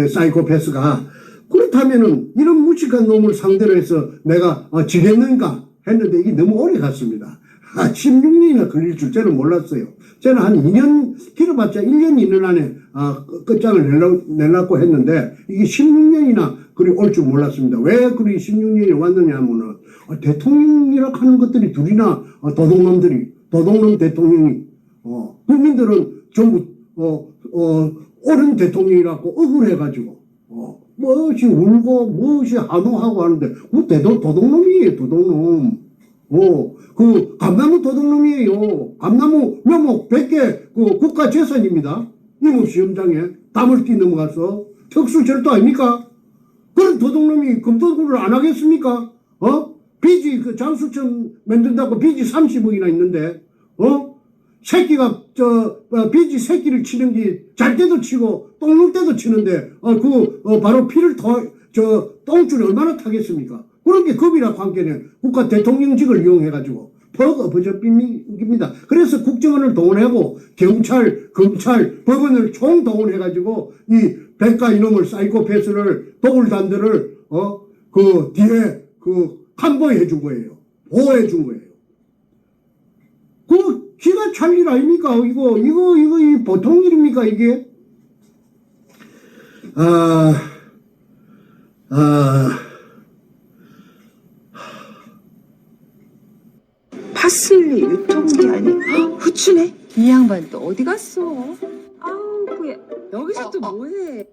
사이코패스가. 그렇다면은 이런 무식한 놈을 상대로 해서 내가 지겠는가 했는데 이게 너무 오래 갔습니다. 16년이나 걸릴 줄 저는 몰랐어요. 저는 한 2년 길어봤자 1년 이내 안에 끝장을 내려고 했는데 이게 16년이나 그리 올 줄 몰랐습니다. 왜 그리 16년이 왔느냐 하면은 대통령이라고 하는 것들이 둘이나 도둑놈 대통령이 국민들은 전부 옳은 대통령이라고 억울해가지고 무엇이 울고 무엇이 한호하고 하는데 그 도둑놈이에요. 도둑놈. 그 감나무 도둑놈이에요. 감나무 묘목 100개 그 국가재산입니다. 임업시험장에 담을 뛰넘어가서 특수절도 아닙니까? 그런 도둑놈이 금도구를 안 하겠습니까? 빚이 그 장수천 만든다고 빚이 30억이나 있는데 새끼가 빚이 새끼를 치는 게 잘 때도 치고 똥 눌 때도 치는데 바로 피를 똥줄이 얼마나 타겠습니까? 그렇게 급이라고 한게는 국가 대통령직을 이용해가지고 버거버저입니다. 그래서 국정원을 동원하고 경찰, 검찰, 법원을 총동원해가지고 이 백가 이놈을 사이코패스를 도굴단들을 그 뒤에 간보해 준 거예요. 보호해 준 거예요. 그 기가 찰 일 아닙니까? 이거 보통 일입니까 이게? 파슬리 유통기한이 후추네? 이 양반 또 어디 갔어? 아우 그야 여기서 또 뭐해?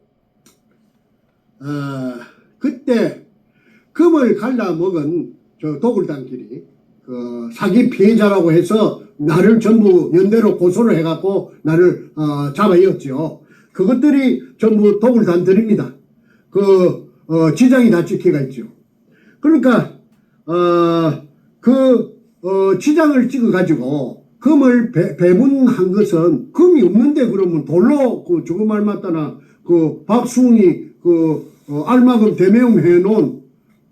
그때 금을 갈라 먹은 저 도굴단끼리 그 사기 피해자라고 해서 나를 전부 연대로 고소를 해갖고 나를 잡아이었죠. 그것들이 전부 도굴단들입니다. 지장이 다 찍혀가 있죠. 그러니까 지장을 찍어가지고 금을 배분한 것은 금이 없는데 그러면 돌로 저거 말 맞다나 박수웅이 알마금 대매용 해놓은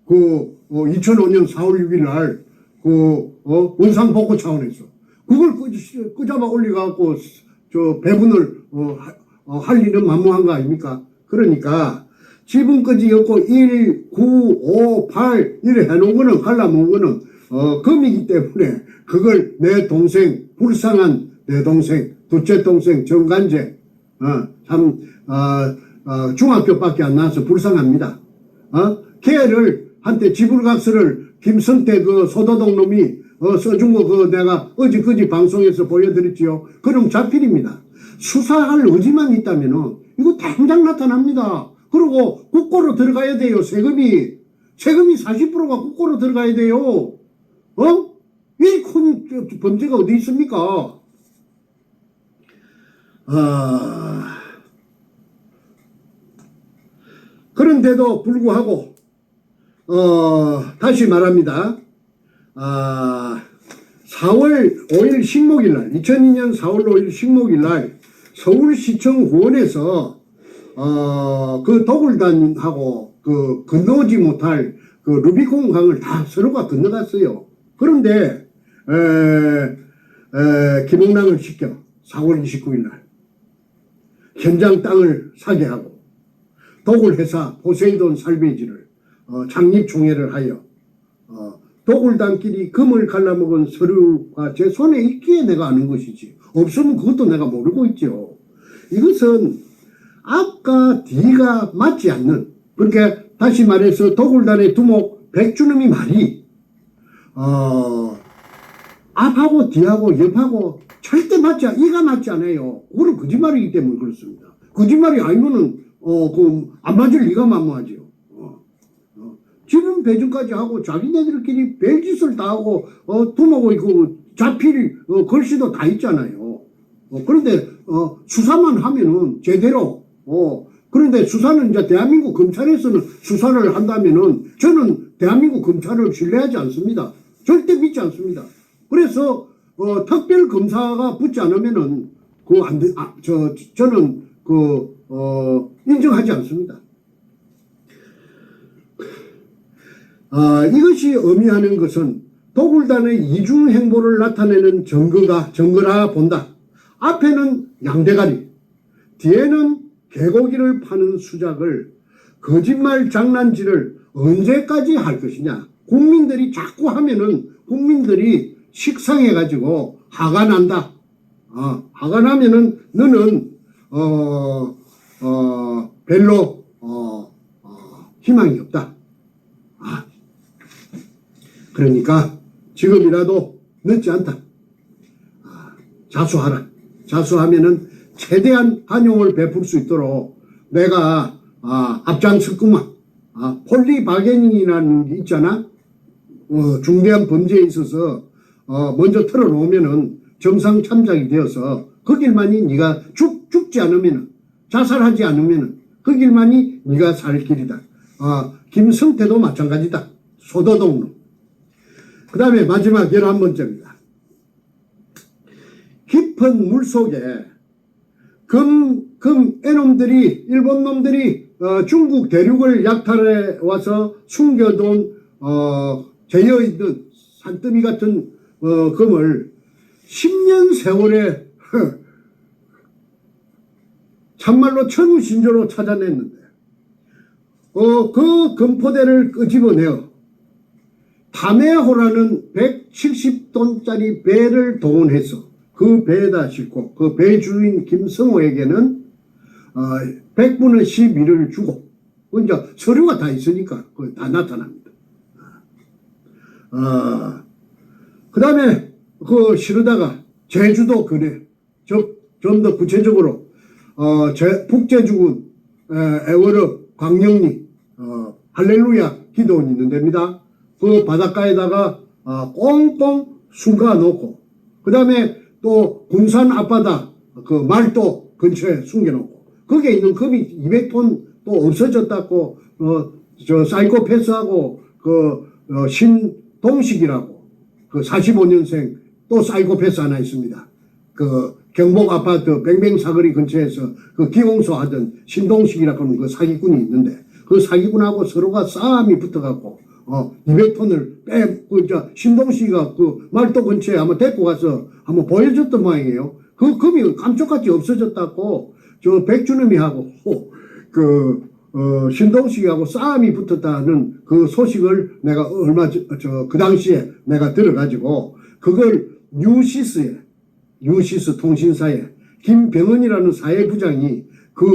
2005년 4월 6일 날 원상복구 차원에서 그걸 끄잡아 올려갖고 배분을 할 일은 만무한 거 아닙니까? 그러니까 지분까지 였고 1, 9, 5, 8 이래 해놓은 거는 갈라먹은 거는 금이기 때문에 그걸 내 동생 불쌍한 내 동생 둘째 동생 정간재 중학교밖에 안 나와서 불쌍합니다. 걔를 한때 지불각서를 김선태 소도동 놈이 써준 거 내가 어제그제 방송에서 보여드렸지요. 그럼 자필입니다. 수사할 의지만 있다면은 이거 당장 나타납니다. 그리고 국고로 들어가야 돼요. 세금이 40%가 국고로 들어가야 돼요. 이 큰 범죄가 어디 있습니까? 그런데도 불구하고 다시 말합니다. 4월 5일 식목일날 2002년 4월 5일 식목일날 서울시청 후원에서 그 도굴단하고 건너오지 못할 루비콘 강을 다 서로가 건너갔어요. 그런데 김홍랑을 시켜 4월 29일날 현장 땅을 사게 하고 도굴회사 포세이돈 살베이지를 창립총회를 하여 도굴단끼리 금을 갈라먹은 서류가 제 손에 있기에 내가 아는 것이지 없으면 그것도 내가 모르고 있죠. 이것은 앞과 뒤가 맞지 않는, 그러니까 다시 말해서 도굴단의 두목 백주놈이 말이 앞하고 뒤하고 옆하고 절대 이가 맞지 않아요. 그건 거짓말이기 때문에 그렇습니다. 거짓말이 아니면은 안 맞을 리가 만무하죠. 지분 배정까지 하고 자기네들끼리 별짓을 다 하고 두목의 자필 글씨도 다 있잖아요. 그런데 수사만 하면은 제대로, 그런데 수사는 이제 대한민국 검찰에서는 수사를 한다면은 저는 대한민국 검찰을 신뢰하지 않습니다. 절대 믿지 않습니다. 그래서, 특별 검사가 붙지 않으면은, 저는, 인정하지 않습니다. 이것이 의미하는 것은 도굴단의 이중 행보를 나타내는 증거라 본다. 앞에는 양대가리, 뒤에는 개고기를 파는 수작을, 거짓말 장난질을 언제까지 할 것이냐. 국민들이 자꾸 하면은 국민들이 식상해가지고 화가 난다. 화가 나면은 너는 별로 희망이 없다. 그러니까 지금이라도 늦지 않다. 자수하라. 자수하면은 최대한 한용을 베풀 수 있도록 내가 앞장섰구만. 폴리바게닝이라는 게 있잖아. 중대한 범죄에 있어서 먼저 털어놓으면은 정상 참작이 되어서 그 길만이 네가 죽지 않으면은, 자살하지 않으면은 그 길만이 네가 살 길이다. 김성태도 마찬가지다. 소도동로. 그 다음에 마지막 11번째입니다. 깊은 물 속에 애놈들이, 일본 놈들이 중국 대륙을 약탈해 와서 숨겨둔 재여있는 산더미 같은 금을 10년 세월에 참말로 천우신조로 찾아냈는데 그 금포대를 끄집어내어 타메호라는 170톤짜리 배를 동원해서 그 배에다 싣고 그 배 주인 김성호에게는 100분의 12를 주고, 이제 서류가 다 있으니까 그거 다 나타납니다. 그 다음에 실으다가 제주도 근해, 좀 더 구체적으로 북제주군 애월읍 광령리 할렐루야 기도원이 있는 데입니다. 그 바닷가에다가 꽁꽁 숨가 놓고, 그 다음에 또 군산 앞바다 그 말도 근처에 숨겨놓고, 거기에 있는 금이 200톤 또 없어졌다고 사이코패스하고 신동식이라고 45년생 또 사이코패스 하나 있습니다. 경복 아파트 뱅뱅 사거리 근처에서 기공소 하던 신동식이라고 하는 그 사기꾼이 있는데, 그 사기꾼하고 서로가 싸움이 붙어갖고 200톤을 신동식이가 말도 근처에 아마 데리고 가서 한번 보여줬던 모양이에요. 그 금이 깜짝같이 없어졌다고 백주놈이하고 신동식이하고 싸움이 붙었다는 그 소식을 내가 그 당시에 내가 들어가지고 그걸 뉴시스 통신사에 김병헌이라는 사회부장이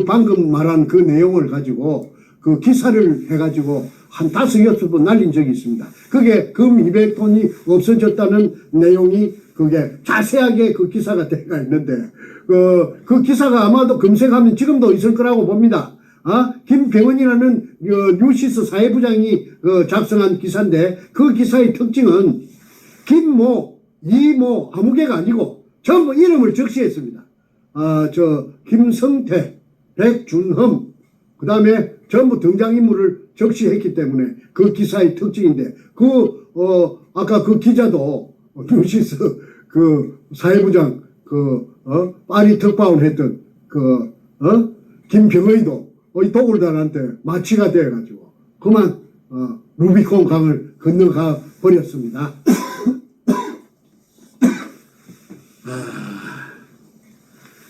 방금 말한 그 내용을 가지고 기사를 해가지고 한 5, 6번 날린 적이 있습니다. 그게 금 200톤이 없어졌다는 내용이 그게 자세하게 그 기사가 되어 있는데, 그 기사가 아마도 검색하면 지금도 있을 거라고 봅니다. 김병헌이라는 뉴시스 사회부장이 작성한 기사인데, 그 기사의 특징은 김모, 이모 아무 개가 아니고 전부 이름을 적시했습니다. 김성태, 백준흠, 그 다음에 전부 등장인물을 적시했기 때문에 그 기사의 특징인데, 아까 그 기자도 뉴시스 사회부장 파리 특파원 했던 김병의도 이 도굴단한테 마취가 되어가지고 그만 루비콘 강을 건너가 버렸습니다.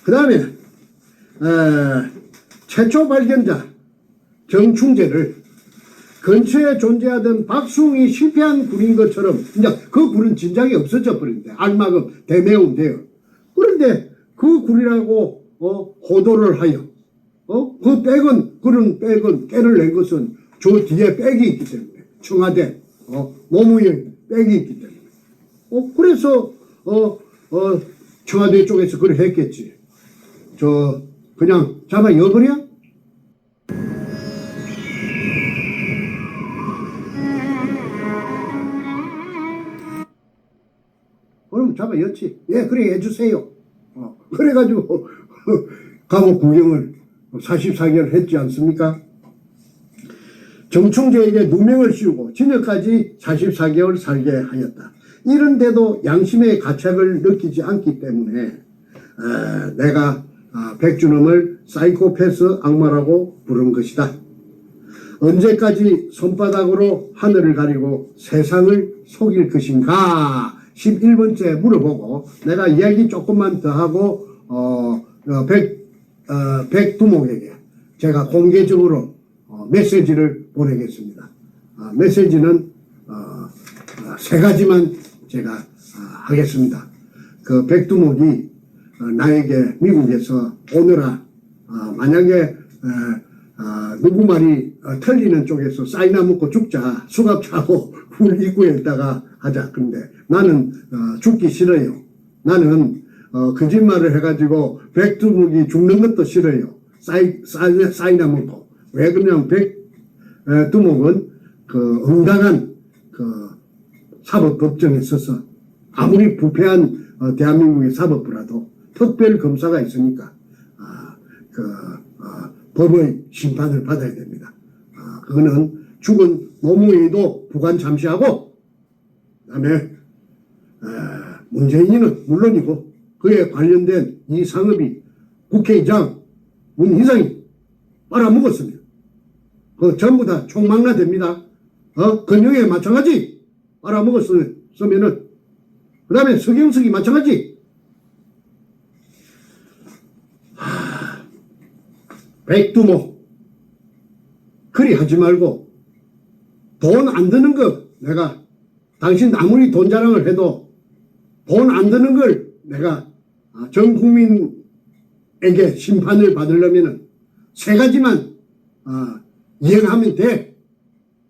그 다음에 최초 발견자 정충재를 근처에 존재하던 박수홍이 실패한 굴인 것처럼 이제 그 굴은 진작에 없어져 버린대. 알마금 대매운데요. 그런데 그 굴이라고 호도를 하여 그런 백은 깨를 낸 것은 저 뒤에 백이 있기 때문에, 청와대 노무현 백이 있기 때문에 그래서 청와대 쪽에서 그걸 했겠지. 그냥 잡아 여버려? 그럼 잡아 였지. 예, 그래 해주세요. 그래가지고 감옥 구경을 44개월 했지 않습니까? 정충재에게 누명을 씌우고 징역까지 44개월 살게 하였다. 이런데도 양심의 가책을 느끼지 않기 때문에 내가 백준엄을 사이코패스 악마라고 부른 것이다. 언제까지 손바닥으로 하늘을 가리고 세상을 속일 것인가 11번째 물어보고 내가 이야기 조금만 더 하고 백두목에게 제가 공개적으로 메시지를 보내겠습니다. 메시지는 세 가지만 제가 하겠습니다. 그 백두목이 나에게 미국에서 오너라 만약에 누구 말이 틀리는 쪽에서 사이나 먹고 죽자 수갑차고 훌 입구에 있다가 하자. 근데 나는 죽기 싫어요. 나는 거짓말을 해가지고 백두목이 죽는 것도 싫어요. 사이나 먹고. 왜 그러냐면 백두목은 그 응당한 그 사법법정에 있어서 아무리 부패한 대한민국의 사법부라도 특별검사가 있으니까 법의 심판을 받아야 됩니다. 그거는 죽은 노무현도 부관 잠시하고 그다음에 문재인은 물론이고 그에 관련된 이 상업이 국회의장 문희상이 빨아먹었습니다. 그 전부 다 총망라됩니다. 건영에 마찬가지 빨아먹었으면은 그 다음에 서경석이 마찬가지. 백두목 그리 하지 말고 돈 안 드는 거 내가 당신 아무리 돈 자랑을 해도 돈 안 드는 걸 내가 전 국민에게 심판을 받으려면은 세 가지만 이행하면 돼.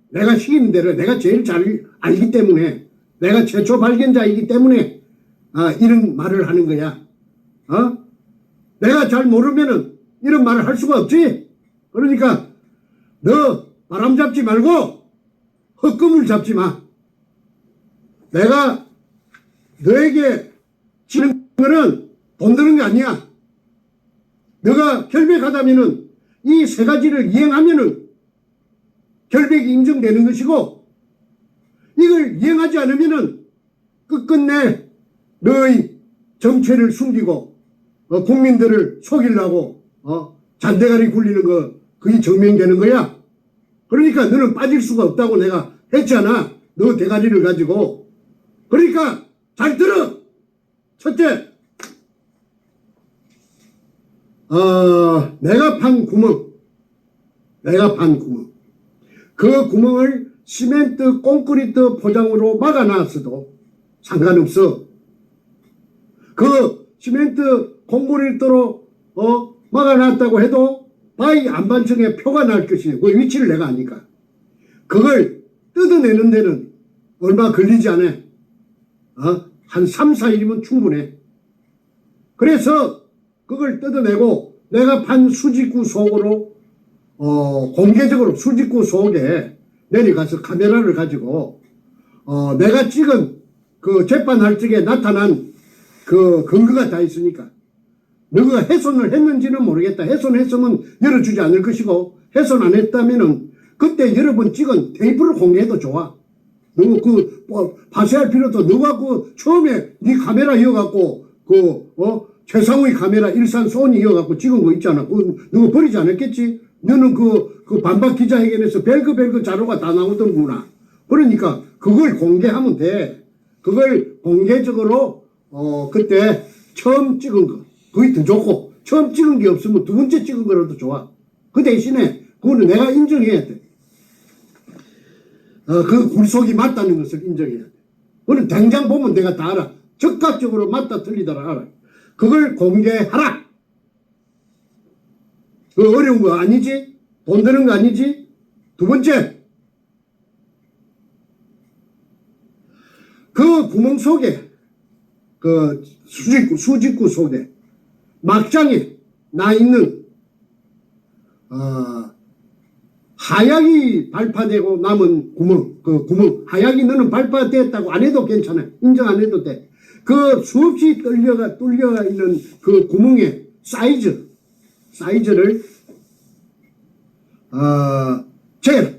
내가 시키는 대로 내가 제일 잘 알기 때문에 내가 최초 발견자이기 때문에 이런 말을 하는 거야. 내가 잘 모르면은 이런 말을 할 수가 없지. 그러니까 너 바람 잡지 말고 헛금을 잡지 마. 내가 너에게 지는 거는 돈 드는 게 아니야. 너가 결백하다면은 이 세 가지를 이행하면은 결백이 인정되는 것이고 이걸 이행하지 않으면은 끝끝내 너의 정체를 숨기고 국민들을 속이려고 잔대가리 굴리는 거 그게 증명되는 거야. 그러니까 너는 빠질 수가 없다고 내가 했잖아. 너 대가리를 가지고. 그러니까 잘 들어. 첫째, 내가 판 구멍. 그 구멍을 시멘트 콘크리트 포장으로 막아놨어도 상관없어. 그 시멘트 콘크리트로 막아놨다고 해도 바위 안반층에 표가 날 것이고 그 위치를 내가 아니까. 그걸 뜯어내는 데는 얼마 걸리지 않아. 한 3, 4일이면 충분해. 그래서 그걸 뜯어내고 내가 판 수직구 속으로 공개적으로 수직구 속에 내려가서 카메라를 가지고 내가 찍은 그 재판할 적에 나타난 그 근거가 다 있으니까 너가 훼손을 했는지는 모르겠다. 훼손했으면 열어주지 않을 것이고 훼손 안 했다면은 그때 여러 번 찍은 테이프를 공개해도 좋아. 너무 파쇄할 필요도 너가 처음에 네 카메라 이어갖고 최상우의 카메라 일산 소니 이어갖고 찍은 거 있잖아. 누가 버리지 않았겠지? 너는 그 반박 기자회견에서 벨그 자료가 다 나오던구나. 그러니까 그걸 공개하면 돼. 그걸 공개적으로 그때 처음 찍은 거 그게 더 좋고 처음 찍은 게 없으면 두 번째 찍은 거라도 좋아. 그 대신에 그거는 내가 인정해야 돼. 그 굴속이 맞다는 것을 인정해야 돼. 그거는 당장 보면 내가 다 알아. 즉각적으로 맞다 틀리다라 알아. 그걸 공개하라. 그 어려운 거 아니지? 돈 드는 거 아니지? 두 번째, 그 구멍 속에 그 수직구 속에 막장에 나 있는 하약이 발파되고 남은 구멍, 그 구멍 하약이 너는 발파됐다고 안 해도 괜찮아. 인정 안 해도 돼. 그 수없이 뚫려 있는 그 구멍의 사이즈를 재라.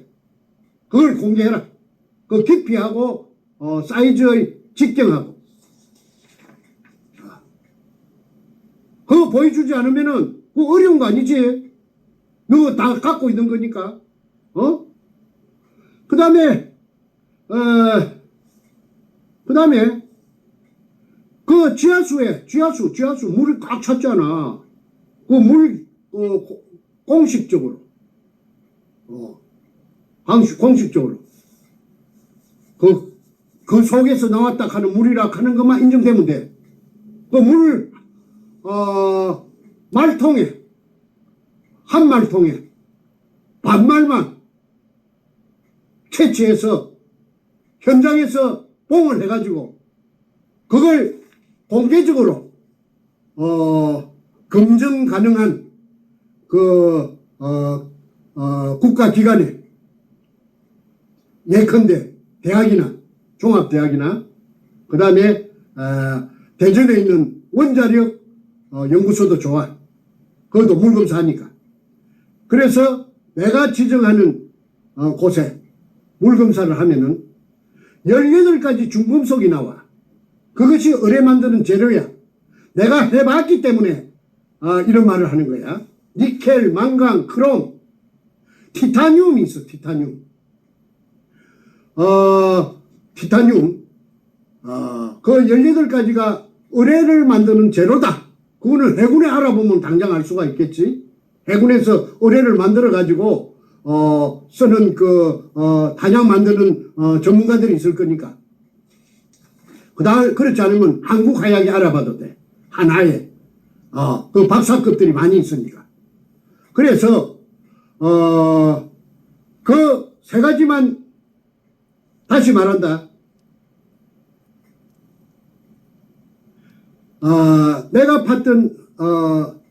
그걸 공개해라. 그 깊이하고 사이즈의 직경하고. 그거 보여주지 않으면은 그거 어려운 거 아니지? 너 다 갖고 있는 거니까. 그 다음에 그 지하수 물이 꽉 찼잖아. 그 물 공식적으로 공식적으로 그 속에서 나왔다 하는 물이라 하는 것만 인정되면 돼. 그 물 말통에 한 말통에 반말만 채취해서 현장에서 봉을 해가지고 그걸 공개적으로 검증 가능한 국가기관에 예컨대 대학이나 종합대학이나 그 다음에 대전에 있는 원자력 연구소도 좋아. 그것도 물검사하니까. 그래서 내가 지정하는 곳에 물검사를 하면은 18가지 중금속이 나와. 그것이 의뢰 만드는 재료야. 내가 해봤기 때문에 이런 말을 하는 거야. 니켈, 망강, 크롬, 티타늄이 있어. 티타늄. 그 18가지가 의뢰를 만드는 재료다. 그거는 해군에 알아보면 당장 알 수가 있겠지. 해군에서 의뢰를 만들어 가지고 쓰는 단약 만드는 전문가들이 있을 거니까. 그다음 그렇지 않으면 한국 화약이 알아봐도 돼. 하나에 그 박사급들이 많이 있으니까. 그래서 그 세 가지만 다시 말한다. 내가 봤던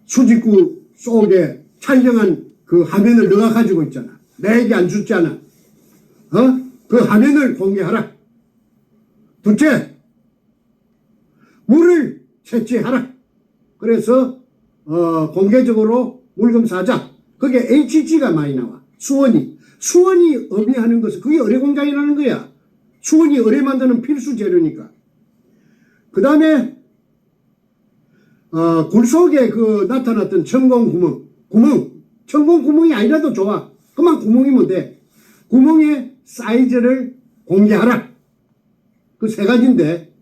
수직구 속에 촬영한 그 화면을 너가 가지고 있잖아. 내게 안 줬잖아. 그 화면을 공개하라. 둘째, 물을 채취하라. 그래서 공개적으로 물검사하자. 그게 HG가 많이 나와. 수원이 의미하는 것은 그게 의뢰공장이라는 거야. 수원이 의뢰 만드는 필수 재료니까. 그 다음에 굴 속에 나타났던 천공 구멍이 아니라도 좋아. 그만 구멍이면 돼. 구멍의 사이즈를 공개하라. 그 세 가지인데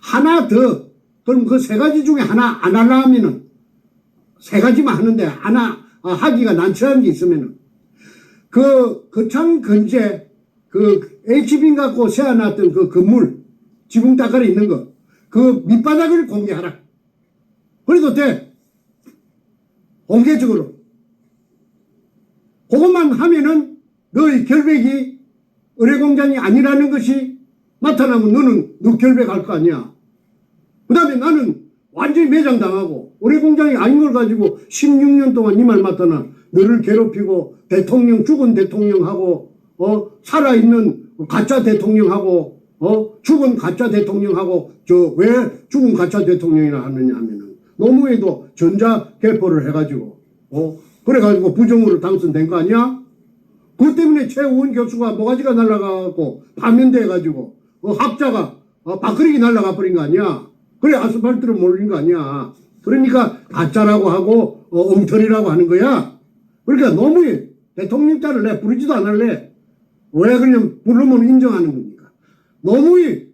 하나 더. 그럼 그 세 가지 중에 하나 안 하려 하면은 세 가지만 하는데 하나 하기가 난처한 게 있으면은 거창 건재 HB 갖고 세워놨던 그 건물 지붕 따까리 있는 거 그 밑바닥을 공개하라. 그래도 돼. 공개적으로. 그것만 하면은 너의 결백이 의뢰공장이 아니라는 것이 나타나면 너는 너 결백할 거 아니야. 그 다음에 나는 완전히 매장당하고 의뢰공장이 아닌 걸 가지고 16년 동안 이 말 맞다나 너를 괴롭히고 죽은 대통령하고 살아있는 가짜 대통령하고 죽은 가짜 대통령하고 왜 죽은 가짜 대통령이라 하느냐 하면은 노무현도 전자개포를 해가지고 그래가지고 부정으로 당선된 거 아니야? 그것 때문에 최우원 교수가 모가지가 날아가고 파면돼가지고 학자가 밥그릇이 날아가 버린 거 아니야? 그래 아스팔트를 몰린 거 아니야? 그러니까 가짜라고 하고 엉터리라고 하는 거야. 그러니까 노무현 대통령자를 내 부르지도 않을래. 왜 그냥 부르면 인정하는 겁니까? 노무현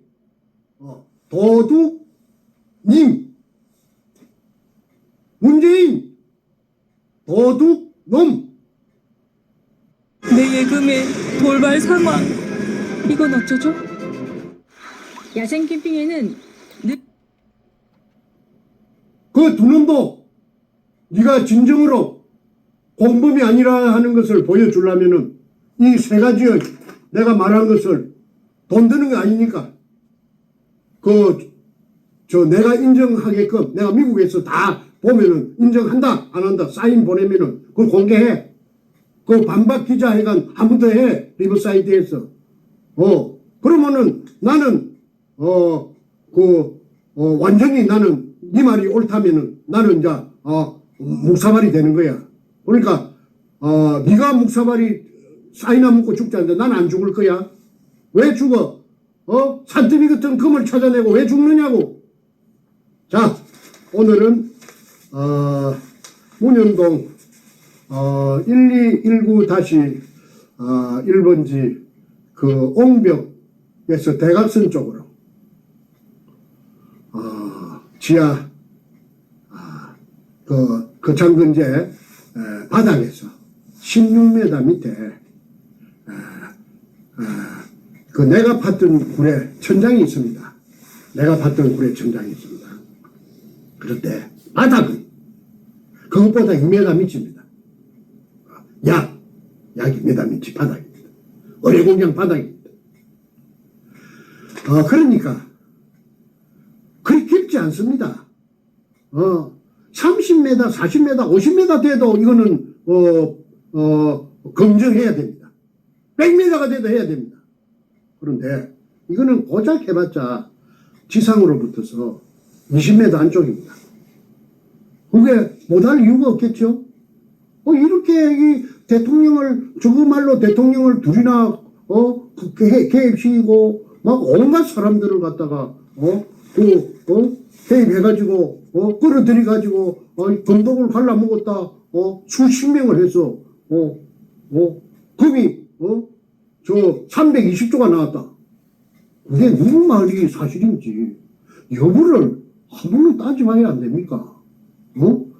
도둑님, 문재인 도둑놈. 내 예금의 돌발 상황. 이건 어쩌죠? 야생 캠핑에는 그 두 놈도 네가 진정으로 공범이 아니라 하는 것을 보여주려면은 이 세 가지의 내가 말한 것을 돈 드는 거 아니니까 내가 인정하게끔 내가 미국에서 다 보면은 인정한다 안 한다 사인 보내면은 그걸 공개해. 그 반박 기자회견 한 번 더 해. 리버사이드에서. 그러면은 나는 완전히 나는 네 말이 옳다면은 나는 이제 묵사발이 되는 거야. 그러니까 네가 묵사발이 쌀이나 먹고 죽자는데 난 안 죽을 거야. 왜 죽어? 산더미 같은 금을 찾아내고 왜 죽느냐고. 자, 오늘은 문현동 1219-1번지 그 옹벽에서 대각선 쪽으로 지하 그 장근제 바닥에서 16m 밑에 그 내가 팠던 굴에 천장이 있습니다. 내가 팠던 굴에 천장이 있습니다. 그런데 바닥은 그것보다 2m 밑입니다. 약 2m 밑이 바닥입니다. 어뢰공장 바닥입니다. 그러니까 그리 깊지 않습니다. 30m, 40m, 50m 돼도 이거는 검증해야 됩니다. 100m가 돼도 해야 됩니다. 그런데 이거는 고작 해봤자 지상으로부터서 20m 안쪽입니다. 그게 못할 이유가 없겠죠? 이렇게 이 대통령을, 저거 말로 대통령을 둘이나, 개입시키고, 막 온갖 사람들을 갖다가, 개입해가지고, 끌어들여가지고, 건독을 갈라먹었다, 수십 명을 해서, 금이, 저 320조가 나왔다. 그게 누구 말이 사실인지, 여부를 한 번은 따져봐야 안 됩니까?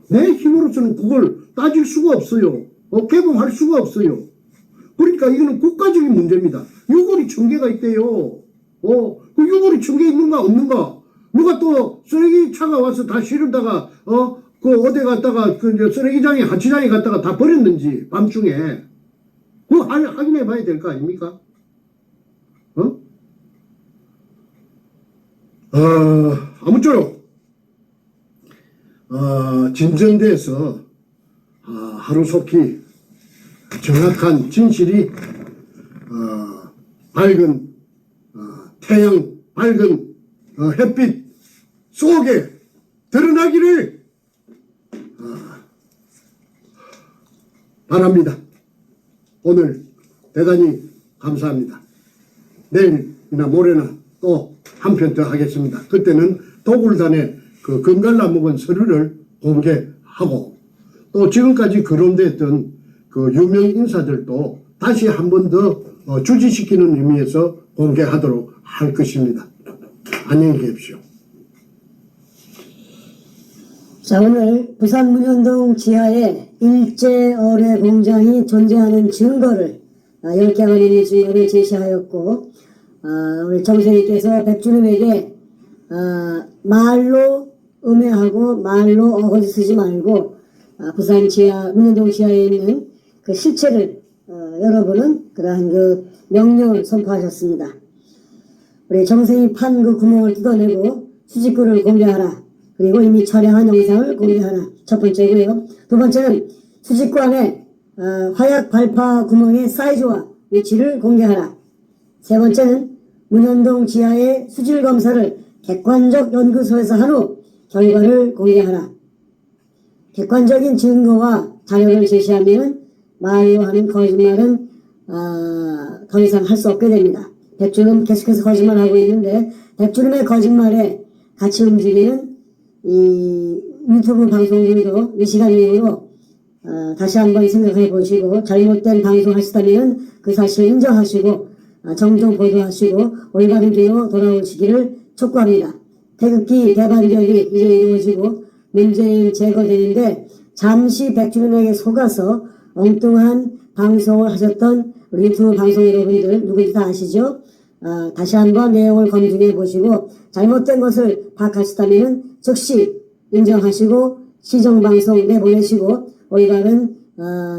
내 힘으로서는 그걸 따질 수가 없어요. 개봉할 수가 없어요. 그러니까 이거는 국가적인 문제입니다. 유골이 1000개가 있대요. 그 유골이 1000개 있는가 없는가? 누가 또 쓰레기차가 와서 다 실으다가 그 어디 갔다가 그 이제 쓰레기장에 하치장에 갔다가 다 버렸는지 밤중에 그거 확인해 봐야 될 거 아닙니까? 아무쪼록 진전돼서 하루속히 정확한 진실이 밝은 태양 밝은 햇빛 속에 드러나기를 바랍니다. 오늘 대단히 감사합니다. 내일이나 모레나 또 한 편 더 하겠습니다. 그때는 도굴단의 그 금갈라 먹은 서류를 공개하고 또 지금까지 거론됐던 그 유명 인사들도 다시 한 번 더 주지시키는 의미에서 공개하도록 할 것입니다. 안녕히 계십시오. 자, 오늘 부산 문현동 지하에 일제 어뢰 공장이 존재하는 증거를 10개가 넘는 증거를 제시하였고, 우리 정선생님께서 백주님에게 말로 음해하고 말로 어거지 쓰지 말고 부산 지하, 문현동 지하에 있는 그 실체를 여러분은 그러한 그 명령을 선포하셨습니다. 우리 정선생이 판 그 구멍을 뜯어내고 수직구를 공개하라. 그리고 이미 촬영한 영상을 공개하라. 첫 번째고요. 두 번째는 수직구 안에 화약 발파 구멍의 사이즈와 위치를 공개하라. 세 번째는 문현동 지하의 수질 검사를 객관적 연구소에서 한 후 결과를 공개하라. 객관적인 증거와 자료를 제시하면 말로 하는 거짓말은 더 이상 할 수 없게 됩니다. 백주는 계속해서 거짓말하고 있는데 백주름의 거짓말에 같이 움직이는 이 유튜브 방송들도 이 시간 이후로 다시 한번 생각해 보시고 잘못된 방송 하시다면 그 사실을 인정하시고 정정 보도하시고 올바른 길로 돌아오시기를 촉구합니다. 태극기 대반격이 이제 이루어지고 문재인 제거되는데 잠시 백주름에게 속아서 엉뚱한 방송을 하셨던 우리 유튜브 방송 여러분들 누구인지 다 아시죠? 다시 한번 내용을 검증해 보시고 잘못된 것을 파악하시다면 즉시 인정하시고 시정방송 내보내시고 올바른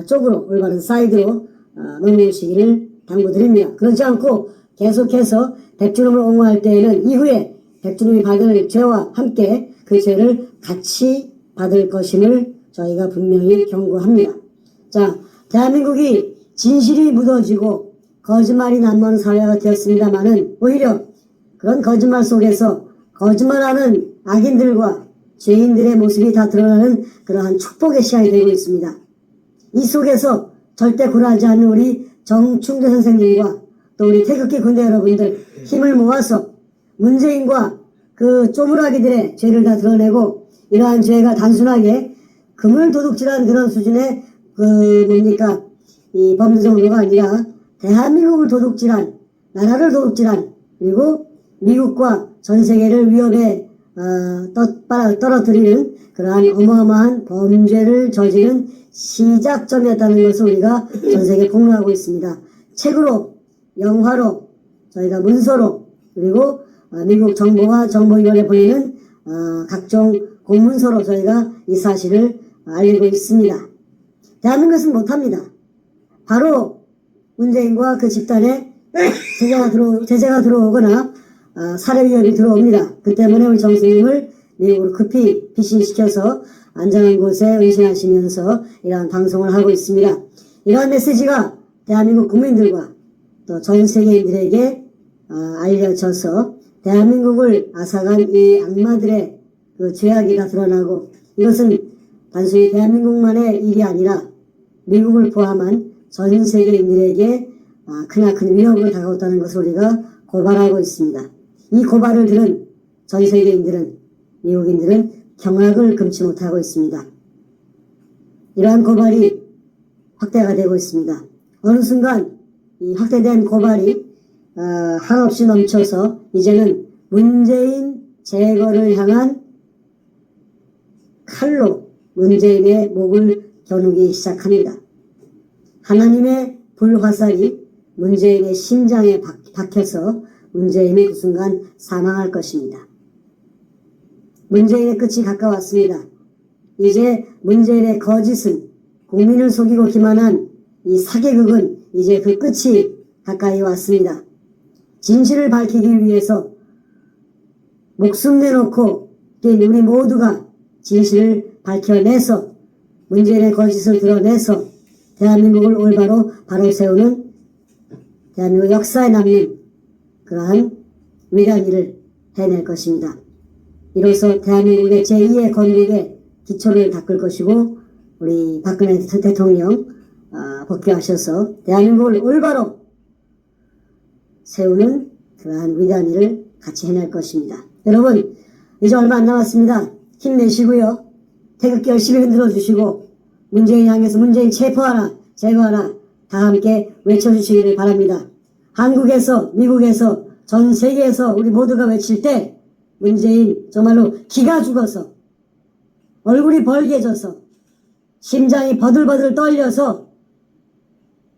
쪽으로 올바른 사이드로 넘어오시기를 당부드립니다. 그렇지 않고 계속해서 백주름을 옹호할 때에는 이후에 백주름이 받을 죄와 함께 그 죄를 같이 받을 것임을 저희가 분명히 경고합니다. 자, 대한민국이 진실이 묻어지고 거짓말이 난무하는 사회가 되었습니다만은 오히려 그런 거짓말 속에서 거짓말하는 악인들과 죄인들의 모습이 다 드러나는 그러한 축복의 시간이 되고 있습니다. 이 속에서 절대 굴하지 않는 우리 정충대 선생님과 또 우리 태극기 군대 여러분들 힘을 모아서 문재인과 그 쪼무라기들의 죄를 다 드러내고 이러한 죄가 단순하게 금을 도둑질한 그런 수준의 이 범죄 정도가 아니라 대한민국을 도둑질한, 나라를 도둑질한, 그리고 미국과 전 세계를 위협에 떨어뜨리는 그러한 어마어마한 범죄를 저지른 시작점이었다는 것을 우리가 전 세계에 폭로하고 있습니다. 책으로, 영화로, 저희가 문서로, 그리고 미국 정보와 정보위원회 보내는 각종 공문서로 저희가 이 사실을 알리고 있습니다. 대한민국은 못합니다. 바로 문재인과 그 집단에 제재가 들어오거나 살해 위협이 들어옵니다. 그 때문에 우리 정수님을 미국으로 급히 피신시켜서 안전한 곳에 은신하시면서 이러한 방송을 하고 있습니다. 이러한 메시지가 대한민국 국민들과 또 전 세계인들에게 알려져서 대한민국을 앗아간 이 악마들의 그 죄악이 다 드러나고 이것은 단순히 대한민국만의 일이 아니라 미국을 포함한 전 세계인들에게 크나큰 위협으로 다가왔다는 것을 우리가 고발하고 있습니다. 이 고발을 들은 전 세계인들은, 미국인들은 경악을 금치 못하고 있습니다. 이러한 고발이 확대가 되고 있습니다. 어느 순간 이 확대된 고발이 한없이 넘쳐서 이제는 문재인 제거를 향한 칼로 문재인의 목을 겨누기 시작합니다. 하나님의 불화살이 문재인의 심장에 박혀서 문재인이 그 순간 사망할 것입니다. 문재인의 끝이 가까웠습니다. 이제 문재인의 거짓은, 국민을 속이고 기만한 이 사개극은 이제 그 끝이 가까이 왔습니다. 진실을 밝히기 위해서 목숨 내놓고 뛴 우리 모두가 진실을 밝혀내서 문재인의 거짓을 드러내서 대한민국을 올바로 바로 세우는 대한민국 역사에 남는 그러한 위대한 일을 해낼 것입니다. 이로써 대한민국의 제2의 건국의 기초를 닦을 것이고 우리 박근혜 대통령 복귀하셔서 대한민국을 올바로 세우는 그러한 위대한 일을 같이 해낼 것입니다. 여러분 이제 얼마 안 남았습니다. 힘내시고요. 태극기 열심히 흔들어 주시고 문재인 향해서 문재인 체포하라, 제거하라 다 함께 외쳐주시기를 바랍니다. 한국에서, 미국에서, 전 세계에서 우리 모두가 외칠 때 문재인 정말로 기가 죽어서 얼굴이 벌개져서 심장이 버들버들 떨려서